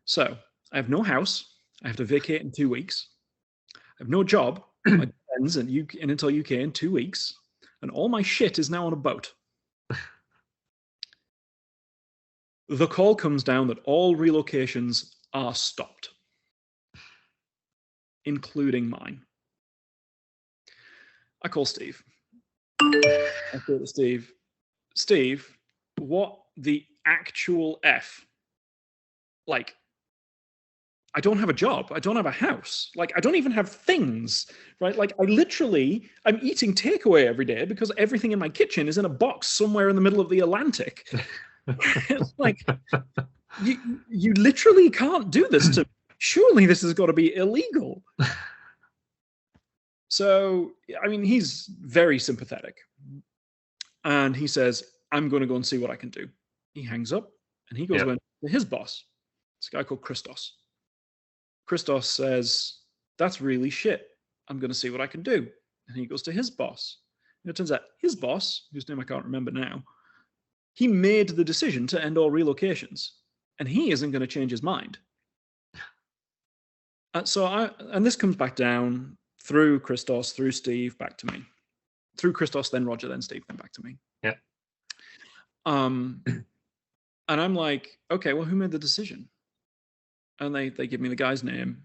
So I have no house. I have to vacate in 2 weeks. I have no job. My job ends in Intel UK in 2 weeks. And all my shit is now on a boat. The call comes down that all relocations are stopped, including mine. I call Steve. I say to Steve, Steve, what the actual F? Like, I don't have a job. I don't have a house. Like, I don't even have things, right? Like, I'm eating takeaway every day because everything in my kitchen is in a box somewhere in the middle of the Atlantic. It's like, you literally can't do this to me. Surely this has got to be illegal. So, I mean, he's very sympathetic. And he says, I'm going to go and see what I can do. He hangs up and he goes to his boss. This guy called Christos. Christos says, that's really shit. I'm going to see what I can do. And he goes to his boss. And it turns out his boss, whose name I can't remember now, he made the decision to end all relocations. And he isn't going to change his mind. And this comes back down through Christos, through Steve, back to me. Through Christos, then Roger, then Steve, then back to me. Yeah. And I'm like, okay, well, who made the decision? And they give me the guy's name.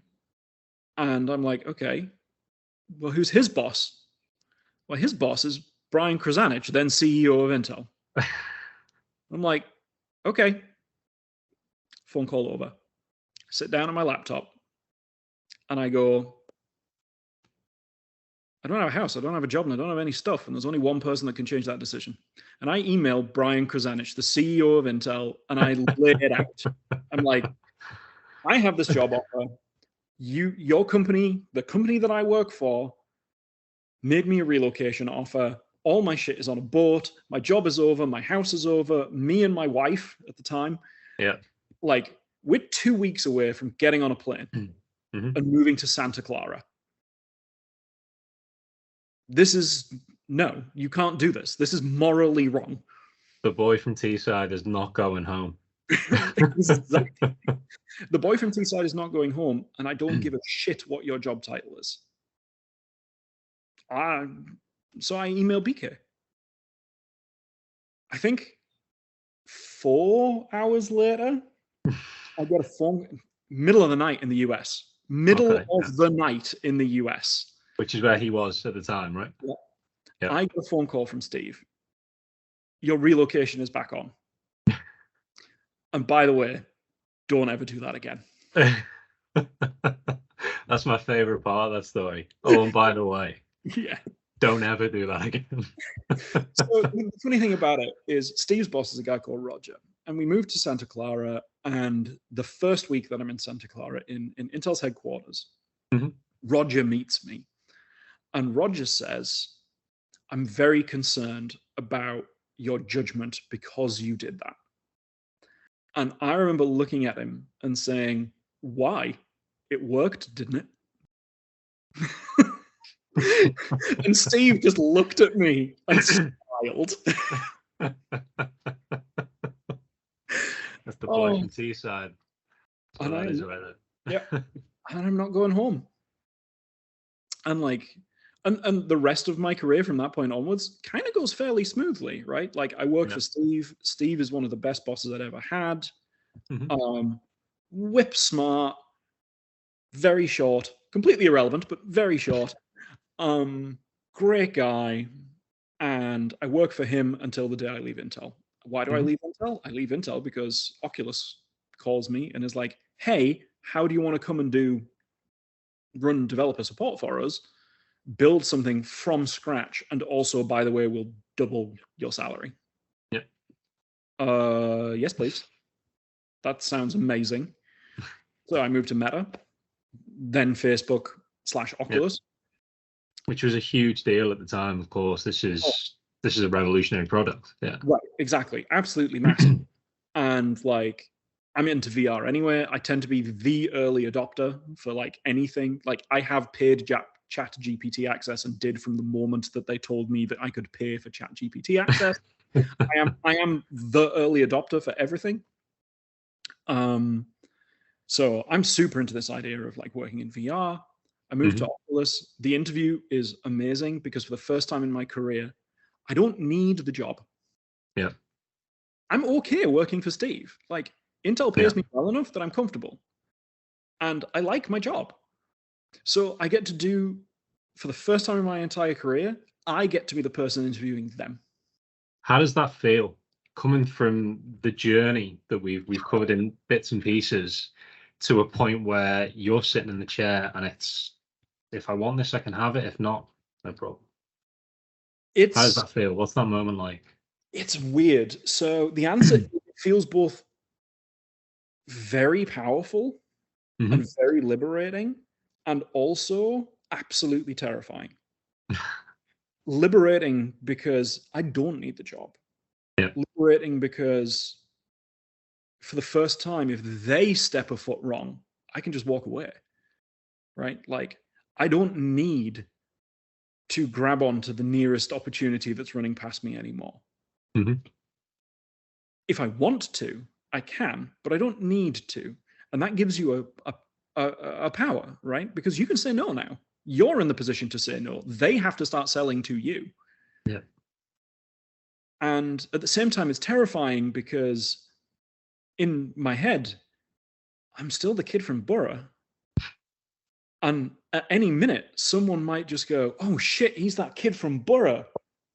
And I'm like, okay, well, who's his boss? Well, his boss is Brian Krzanich, then CEO of Intel. I'm like, okay. Phone call over. Sit down on my laptop. And I go, I don't have a house, I don't have a job, and I don't have any stuff. And there's only one person that can change that decision. And I email Brian Krzanich, the CEO of Intel, and I lay it out. I'm like, I have this job offer. Your company, the company that I work for, made me a relocation offer. All my shit is on a boat. My job is over. My house is over. Me and my wife at the time. Yeah. Like, we're 2 weeks away from getting on a plane and moving to Santa Clara. No, you can't do this. This is morally wrong. The boy from Teesside is not going home. Exactly. The boy from Teesside is not going home, and I don't give a shit what your job title is. So I email BK. I think 4 hours later, I get a phone, middle of the night in the US. The night in the US. Which is where he was at the time, right? Yeah. Yeah. I get a phone call from Steve. Your relocation is back on. And by the way, don't ever do that again. That's my favorite part of that story. Oh, and by the way, yeah, don't ever do that again. So the funny thing about it is Steve's boss is a guy called Roger. And we moved to Santa Clara. And the first week that I'm in Santa Clara in Intel's headquarters, Roger meets me. And Roger says, I'm very concerned about your judgment because you did that. And I remember looking at him and saying, why? It worked, didn't it? And Steve just looked at me and smiled. That's the boy from Teesside. And that is right there. Yeah. And I'm not going home. And like, and the rest of my career from that point onwards kind of goes fairly smoothly, right? Like I work for Steve. Steve is one of the best bosses I'd ever had. Whip smart, very short, completely irrelevant, but very short. Great guy. And I work for him until the day I leave Intel. Why do I leave Intel? I leave Intel because Oculus calls me and is like, hey, how do you want to come and run developer support for us? Build something from scratch. And also, by the way, we'll double your salary. Yep. Yes, please. That sounds amazing. So I moved to Meta, then Facebook / Oculus. Which was a huge deal at the time, of course. This is a revolutionary product. Yeah. Right, exactly. Absolutely massive. And like, I'm into VR anyway. I tend to be the early adopter for like anything. Like I have paid Chat GPT access and did from the moment that they told me that I could pay for Chat GPT access. I am the early adopter for everything. So I'm super into this idea of like working in VR. I moved to Oculus. The interview is amazing because for the first time in my career, I don't need the job. Yeah. I'm okay working for Steve. Like Intel pays me well enough that I'm comfortable. And I like my job. So I get to do, for the first time in my entire career, I get to be the person interviewing them. How does that feel? Coming from the journey that we've covered in bits and pieces to a point where you're sitting in the chair and it's, if I want this, I can have it. If not, no problem. How does that feel? What's that moment like? It's weird. So the answer feels both very powerful and very liberating, and also absolutely terrifying. Liberating because I don't need the job. Yeah. Liberating because for the first time, if they step a foot wrong, I can just walk away. Right? Like I don't need to grab onto the nearest opportunity that's running past me anymore. If I want to, I can, but I don't need to. And that gives you a power, right? Because you can say no now. You're in the position to say no. They have to start selling to you. Yeah. And at the same time, it's terrifying because in my head, I'm still the kid from Borough. And at any minute, someone might just go, oh shit, he's that kid from Borough.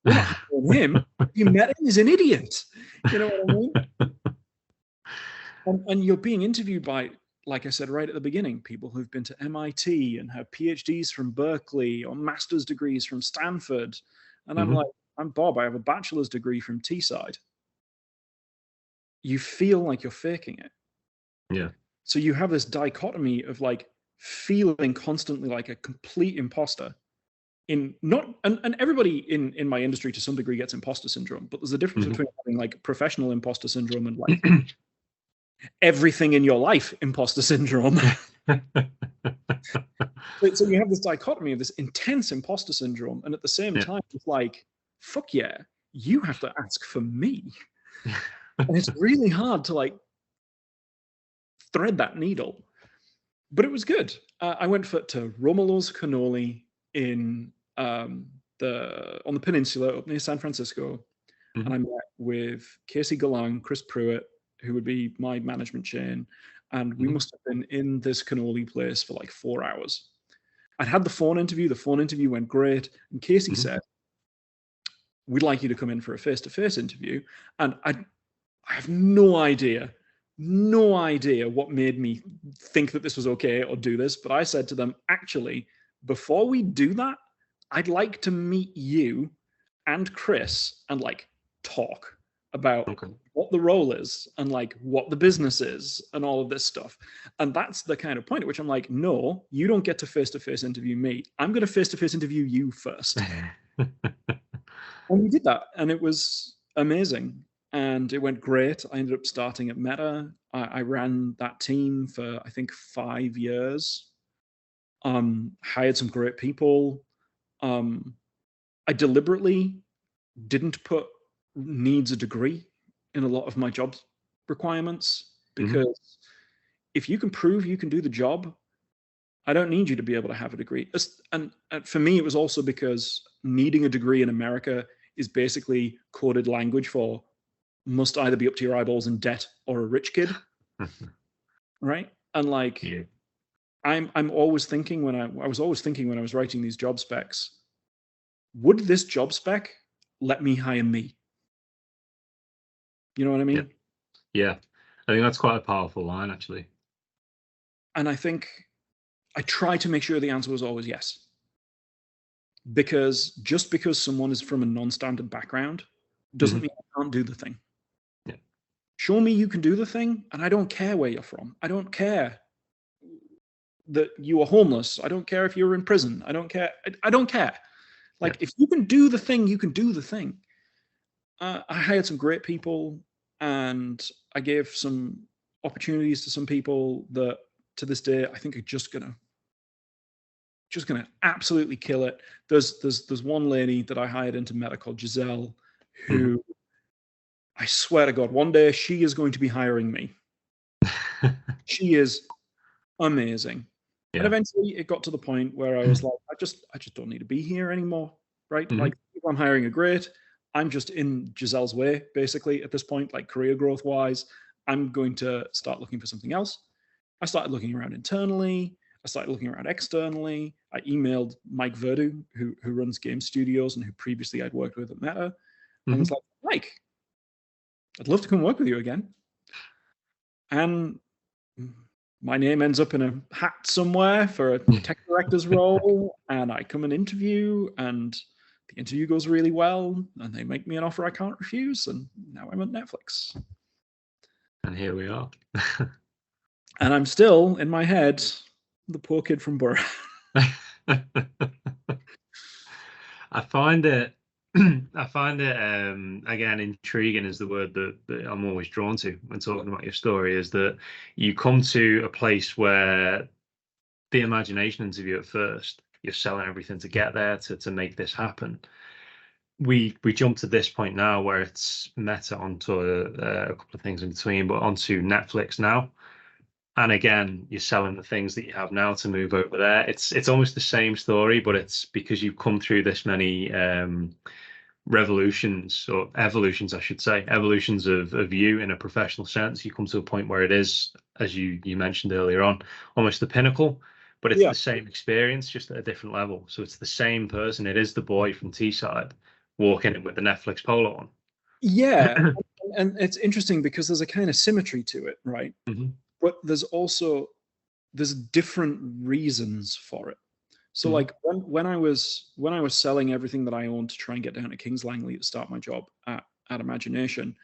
We're not hiring him. You met him, he's an idiot. You know what I mean? And you're being interviewed by, like I said right at the beginning, people who've been to MIT and have PhDs from Berkeley or master's degrees from Stanford. And I'm like, I'm Bob, I have a bachelor's degree from Teesside. You feel like you're faking it. Yeah. So you have this dichotomy of like feeling constantly like a complete imposter. And everybody in my industry to some degree gets imposter syndrome, but there's a difference between having like professional imposter syndrome and like everything in your life imposter syndrome. So you have this dichotomy of this intense imposter syndrome, and at the same time, it's like, fuck yeah, you have to ask for me. And it's really hard to like thread that needle. But it was good. I went to Romolo's Cannoli on the peninsula up near San Francisco, and I met with Casey Galang, Chris Pruitt, who would be my management chain, and we must have been in this cannoli place for like 4 hours. I'd had the phone interview. The phone interview went great, and Casey said, we'd like you to come in for a face-to-face interview. And I have no idea what made me think that this was okay or do this, but I said to them, actually, before we do that, I'd like to meet you and Chris and like talk about what the role is and like what the business is and all of this stuff. And that's the kind of point at which I'm like, no, you don't get to face-to-face interview me. I'm going to face-to-face interview you first. And we did that, and it was amazing. And it went great. I ended up starting at Meta. I ran that team for, I think, 5 years. Hired some great people. I deliberately didn't put needs a degree in a lot of my job requirements, because if you can prove you can do the job, I don't need you to be able to have a degree. And for me, it was also because needing a degree in America is basically coded language for must either be up to your eyeballs in debt or a rich kid, right? And like, Yeah. I'm always thinking when I was always thinking when I was writing these job specs, would this job spec let me hire me? You know what I mean? Yeah. I think that's quite a powerful line, actually. And I think I try to make sure the answer was always yes. Because just because someone is from a non-standard background doesn't mean I can't do the thing. Yeah. Show me you can do the thing, and I don't care where you're from. I don't care that you are homeless. I don't care if you're in prison. I don't care. I don't care. Like, if you can do the thing, you can do the thing. I hired some great people, and I gave some opportunities to some people that, to this day, I think are just gonna absolutely kill it. There's one lady that I hired into Meta called Giselle, who I swear to God, one day she is going to be hiring me. She is amazing. And eventually it got to the point where I was like, I just don't need to be here anymore. Right? Like, people I'm hiring are great. I'm just in Giselle's way, basically, at this point, like career growth wise. I'm going to start looking for something else. I started looking around internally. I started looking around externally. I emailed Mike Verdu, who runs game studios and who previously I'd worked with at Meta, and was like, Mike, I'd love to come work with you again. And my name ends up in a hat somewhere for a tech director's role, and I come and interview, and the interview goes really well, and they make me an offer I can't refuse, and now I'm at Netflix. And here we are. And I'm still, in my head, the poor kid from Borough. I find it again, intriguing is the word that I'm always drawn to when talking about your story, is that you come to a place where the imagination interview at first, you're selling everything to get there, to make this happen. We jump to this point now where it's Meta onto a couple of things in between, but onto Netflix now. And again, you're selling the things that you have now to move over there. It's almost the same story, but it's because you've come through this many revolutions, or evolutions, I should say, evolutions of you in a professional sense. You come to a point where it is, as you mentioned earlier on, almost the pinnacle, but it's the same experience, just at a different level. So it's the same person. It is the boy from Teesside walking in with the Netflix polo on. Yeah. And it's interesting because there's a kind of symmetry to it, right? But there's different reasons for it. So like when I was selling everything that I owned to try and get down to Kings Langley to start my job at Imagination,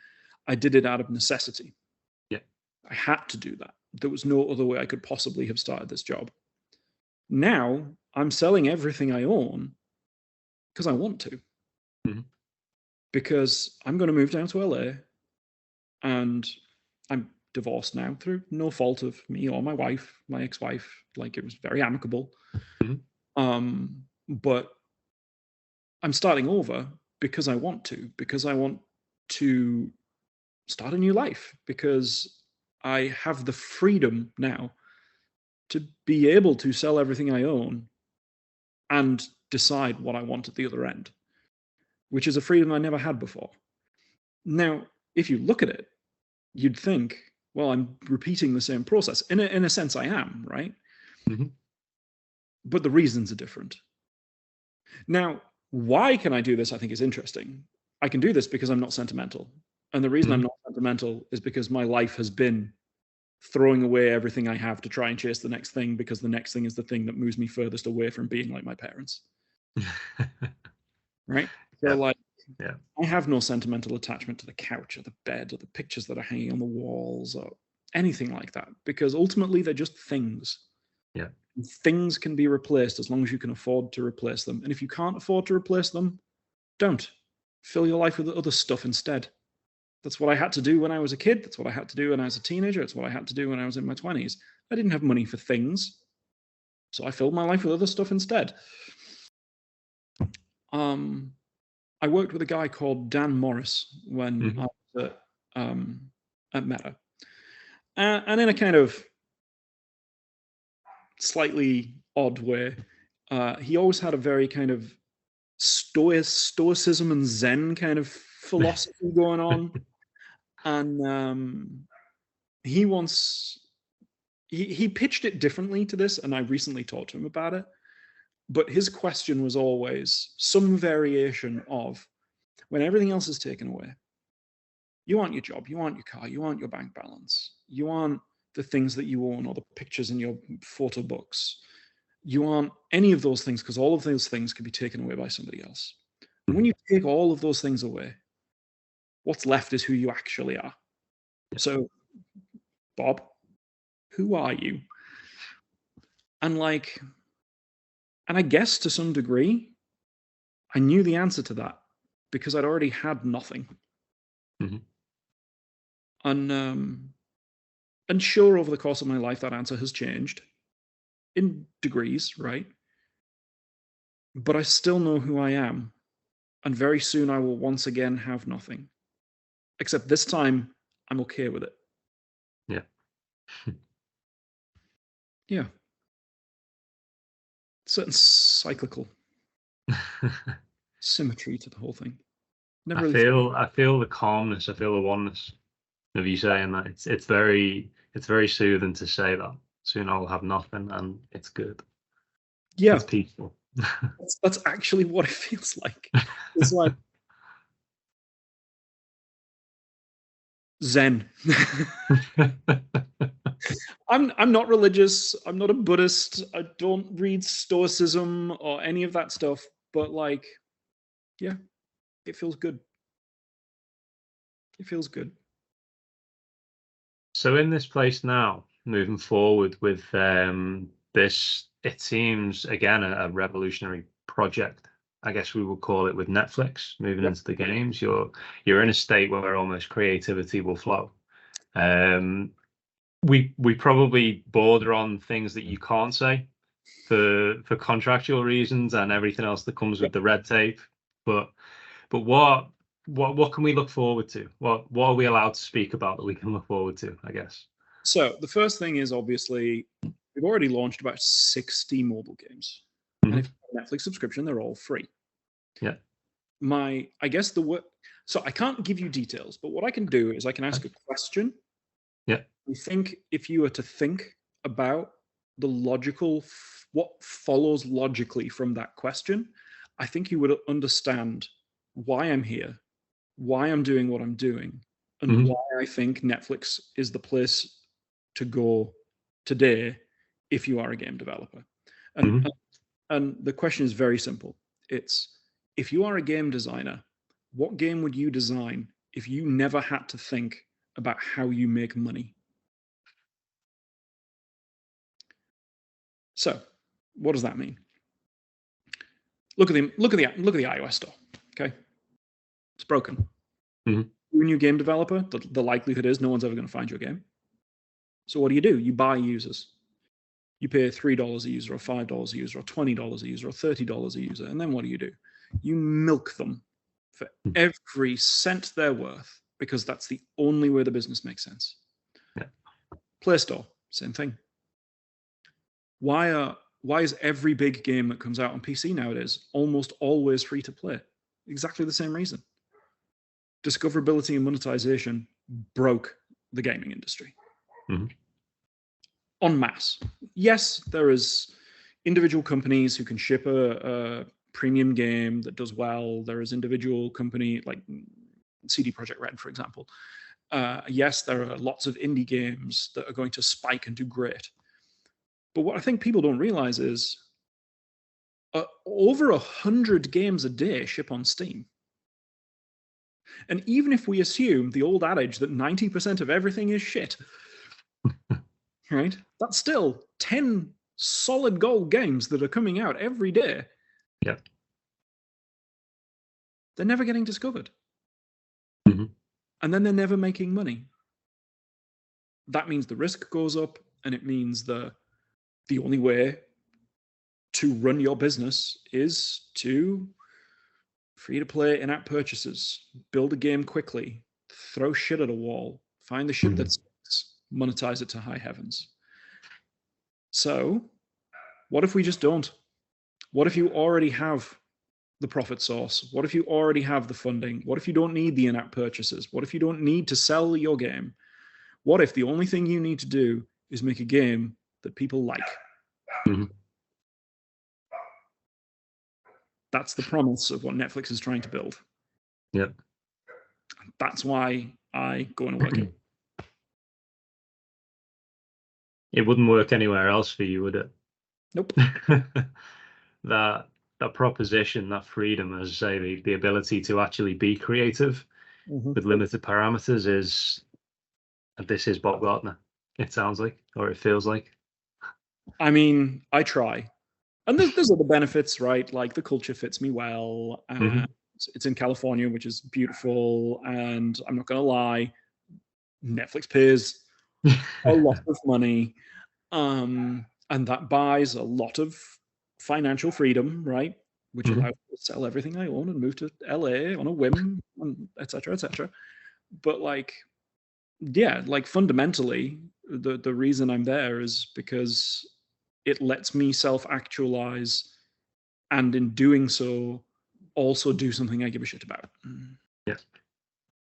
I did it out of necessity. Yeah. I had to do that. There was no other way I could possibly have started this job. Now I'm selling everything I own because I want to. Because I'm going to move down to LA, and I'm divorced now through no fault of me or my wife, my ex-wife. Like, it was very amicable. But I'm starting over because I want to start a new life, because I have the freedom now to be able to sell everything I own and decide what I want at the other end, which is a freedom I never had before. Now, if you look at it, you'd think, well, I'm repeating the same process. In a sense, I am, right? But the reasons are different. Now, why can I do this? I think is interesting. I can do this because I'm not sentimental. And the reason I'm not sentimental is because my life has been throwing away everything I have to try and chase the next thing, because the next thing is the thing that moves me furthest away from being like my parents. Right? So I have no sentimental attachment to the couch or the bed or the pictures that are hanging on the walls or anything like that, because ultimately they're just things. Yeah. Things can be replaced as long as you can afford to replace them. And if you can't afford to replace them, don't. Fill your life with other stuff instead. That's what I had to do when I was a kid. That's what I had to do when I was a teenager. It's what I had to do when I was in my 20s. I didn't have money for things, so I filled my life with other stuff instead. I worked with a guy called Dan Morris when I was at Meta. And in a kind of slightly odd way, he always had a very kind of stoicism and Zen kind of philosophy going on. And he pitched it differently to this, and I recently talked to him about it. But his question was always some variation of, when everything else is taken away, you want your job, you want your car, you want your bank balance, you want the things that you own or the pictures in your photo books. You want any of those things, because all of those things can be taken away by somebody else. And when you take all of those things away, what's left is who you actually are. So, Bob, who are you? And I guess to some degree, I knew the answer to that because I'd already had nothing. And sure, over the course of my life, that answer has changed in degrees, right? But I still know who I am. And very soon I will once again have nothing. Except this time, I'm okay with it. Yeah. Yeah. Certain cyclical symmetry to the whole thing. I feel the calmness. I feel the oneness of you saying that. It's very soothing to say that. Soon I'll have nothing, and it's good. Yeah, it's peaceful. That's actually what it feels like. It's like Zen. I'm not religious. I'm not a Buddhist. I don't read Stoicism or any of that stuff. But yeah, it feels good. It feels good. So in this place now, moving forward with this, it seems again a revolutionary project, I guess we would call it, with Netflix moving into the games. You're in a state where almost creativity will flow. We probably border on things that you can't say for contractual reasons and everything else that comes with the red tape. But what can we look forward to? What are we allowed to speak about that we can look forward to, I guess? So the first thing is, obviously, we've already launched about 60 mobile games. And if you have a Netflix subscription, they're all free. Yeah. So I can't give you details, but what I can do is I can ask a question. Yeah. I think if you were to think about what follows logically from that question, I think you would understand why I'm here, why I'm doing what I'm doing, and why I think Netflix is the place to go today if you are a game developer. And the question is very simple. It's, if you are a game designer, what game would you design if you never had to think about how you make money? So, what does that mean? Look at the iOS store. Okay, it's broken. You're a new game developer. The likelihood is no one's ever going to find your game. So what do? You buy users. You pay $3 a user, or $5 a user, or $20 a user, or $30 a user, and then what do? You milk them for every cent they're worth, because that's the only way the business makes sense. Yeah. Play Store, same thing. Why is every big game that comes out on PC nowadays almost always free to play? Exactly the same reason. Discoverability and monetization broke the gaming industry. En masse. Yes, there is individual companies who can ship a premium game that does well. There is individual company like CD Projekt Red, for example. Yes, there are lots of indie games that are going to spike and do great. But what I think people don't realize is over 100 games a day ship on Steam. And even if we assume the old adage that 90% of everything is shit, right? That's still 10 solid gold games that are coming out every day. Yeah. They're never getting discovered. And then they're never making money. That means the risk goes up, and it means the only way to run your business is to free to play in-app purchases, build a game quickly, throw shit at a wall, find the shit that sticks, monetize it to high heavens. So what if we just don't? What if you already have the profit source? What if you already have the funding? What if you don't need the in-app purchases? What if you don't need to sell your game? What if the only thing you need to do is make a game that people like? That's the promise of what Netflix is trying to build. Yep. That's why I go and work it. It wouldn't work anywhere else for you, would it? Nope. that proposition, that freedom, as I say, the ability to actually be creative with limited parameters this is Bob Gardner. It sounds like, or it feels like. I mean, I try. And there's other benefits, right? Like the culture fits me well. It's in California, which is beautiful. And I'm not going to lie, Netflix pays a lot of money. And that buys a lot of financial freedom, right? Which allows me to sell everything I own and move to LA on a whim, and et cetera, et cetera. But like, yeah, like fundamentally, the reason I'm there is because it lets me self-actualize, and in doing so, also do something I give a shit about. Yeah.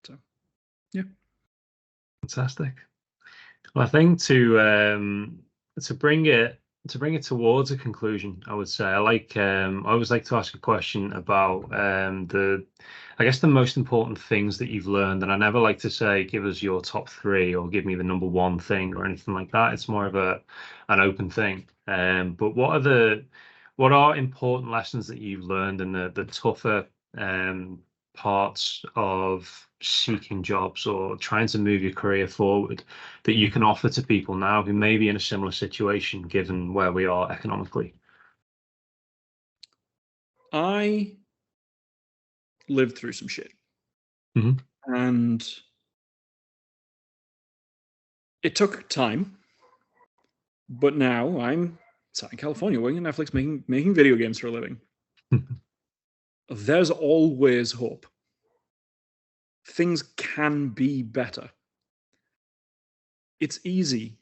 So, yeah. Fantastic. Well, I think to bring it towards a conclusion, I would say I always like to ask a question about I guess the most important things that you've learned, and I never like to say give us your top 3 or give me the number 1 thing or anything like that. It's more of an open thing. But what are important lessons that you've learned in the tougher parts of seeking jobs or trying to move your career forward that you can offer to people now who may be in a similar situation given where we are economically? I lived through some shit. And it took time, but now I'm sat in California working at Netflix making video games for a living. There's always hope. Things can be better. It's easy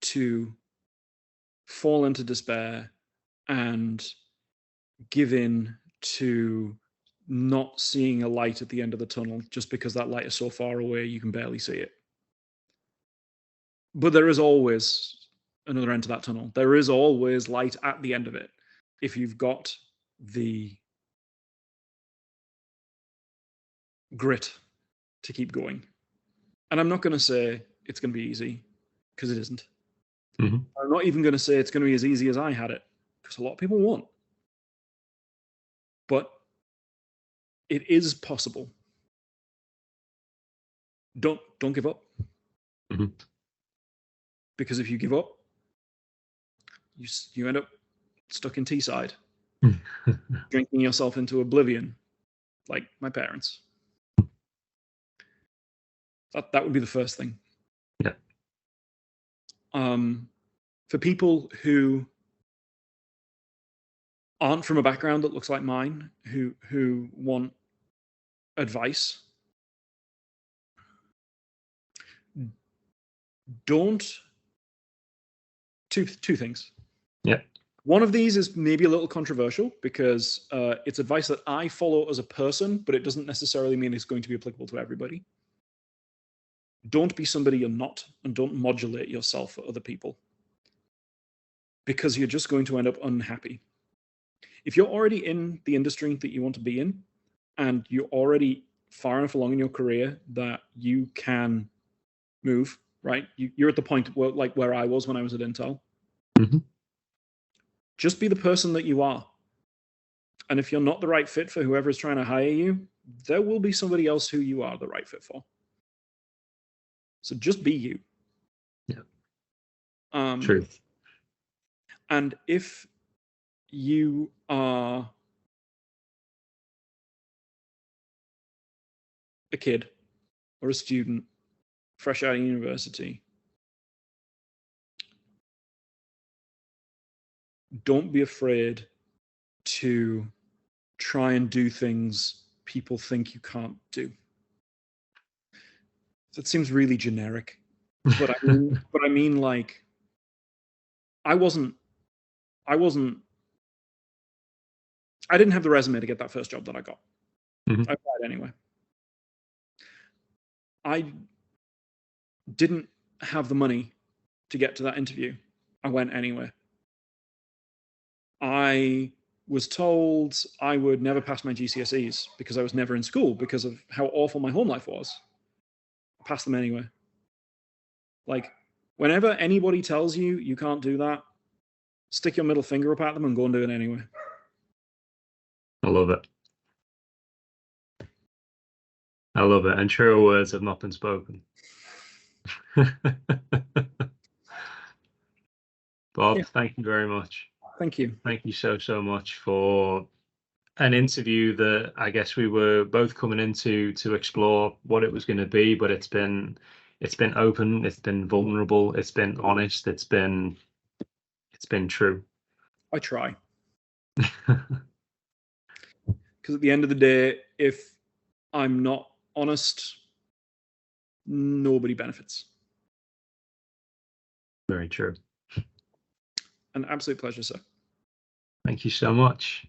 to fall into despair and give in to not seeing a light at the end of the tunnel just because that light is so far away you can barely see it. But there is always another end to that tunnel. There is always light at the end of it if you've got the grit to keep going. And I'm not going to say it's going to be easy, because it isn't. I'm not even going to say it's going to be as easy as I had it, because a lot of people won't. But it is possible. Don't give up. Because if you give up, you end up stuck in Teesside, drinking yourself into oblivion, like my parents. That would be the first thing. Yeah. For people who aren't from a background that looks like mine, who want advice, don't. Two things. Yeah. One of these is maybe a little controversial because it's advice that I follow as a person, but it doesn't necessarily mean it's going to be applicable to everybody. Don't be somebody you're not, and don't modulate yourself for other people, because you're just going to end up unhappy. If you're already in the industry that you want to be in, and you're already far enough along in your career that you can move, right? You're at the point where I was when I was at Intel. Just be the person that you are. And if you're not the right fit for whoever is trying to hire you, there will be somebody else who you are the right fit for. So just be you. Yeah. Truth. And if you are a kid or a student fresh out of university, don't be afraid to try and do things people think you can't do. That seems really generic, but I mean, like, I didn't have the resume to get that first job that I got. Mm-hmm. I applied anyway. I didn't have the money to get to that interview. I went anyway. I was told I would never pass my GCSEs because I was never in school because of how awful my home life was. I passed them anyway. Like, whenever anybody tells you you can't do that, stick your middle finger up at them and go and do it anyway. I love it. I love it. And truer words have not been spoken. Bob, thank you very much. Thank you. Thank you so much for an interview that I guess we were both coming into to explore what it was going to be, but it's been open, it's been vulnerable, it's been honest, it's been true. I try. Because at the end of the day, if I'm not honest, nobody benefits. Very true. An absolute pleasure, sir. Thank you so much.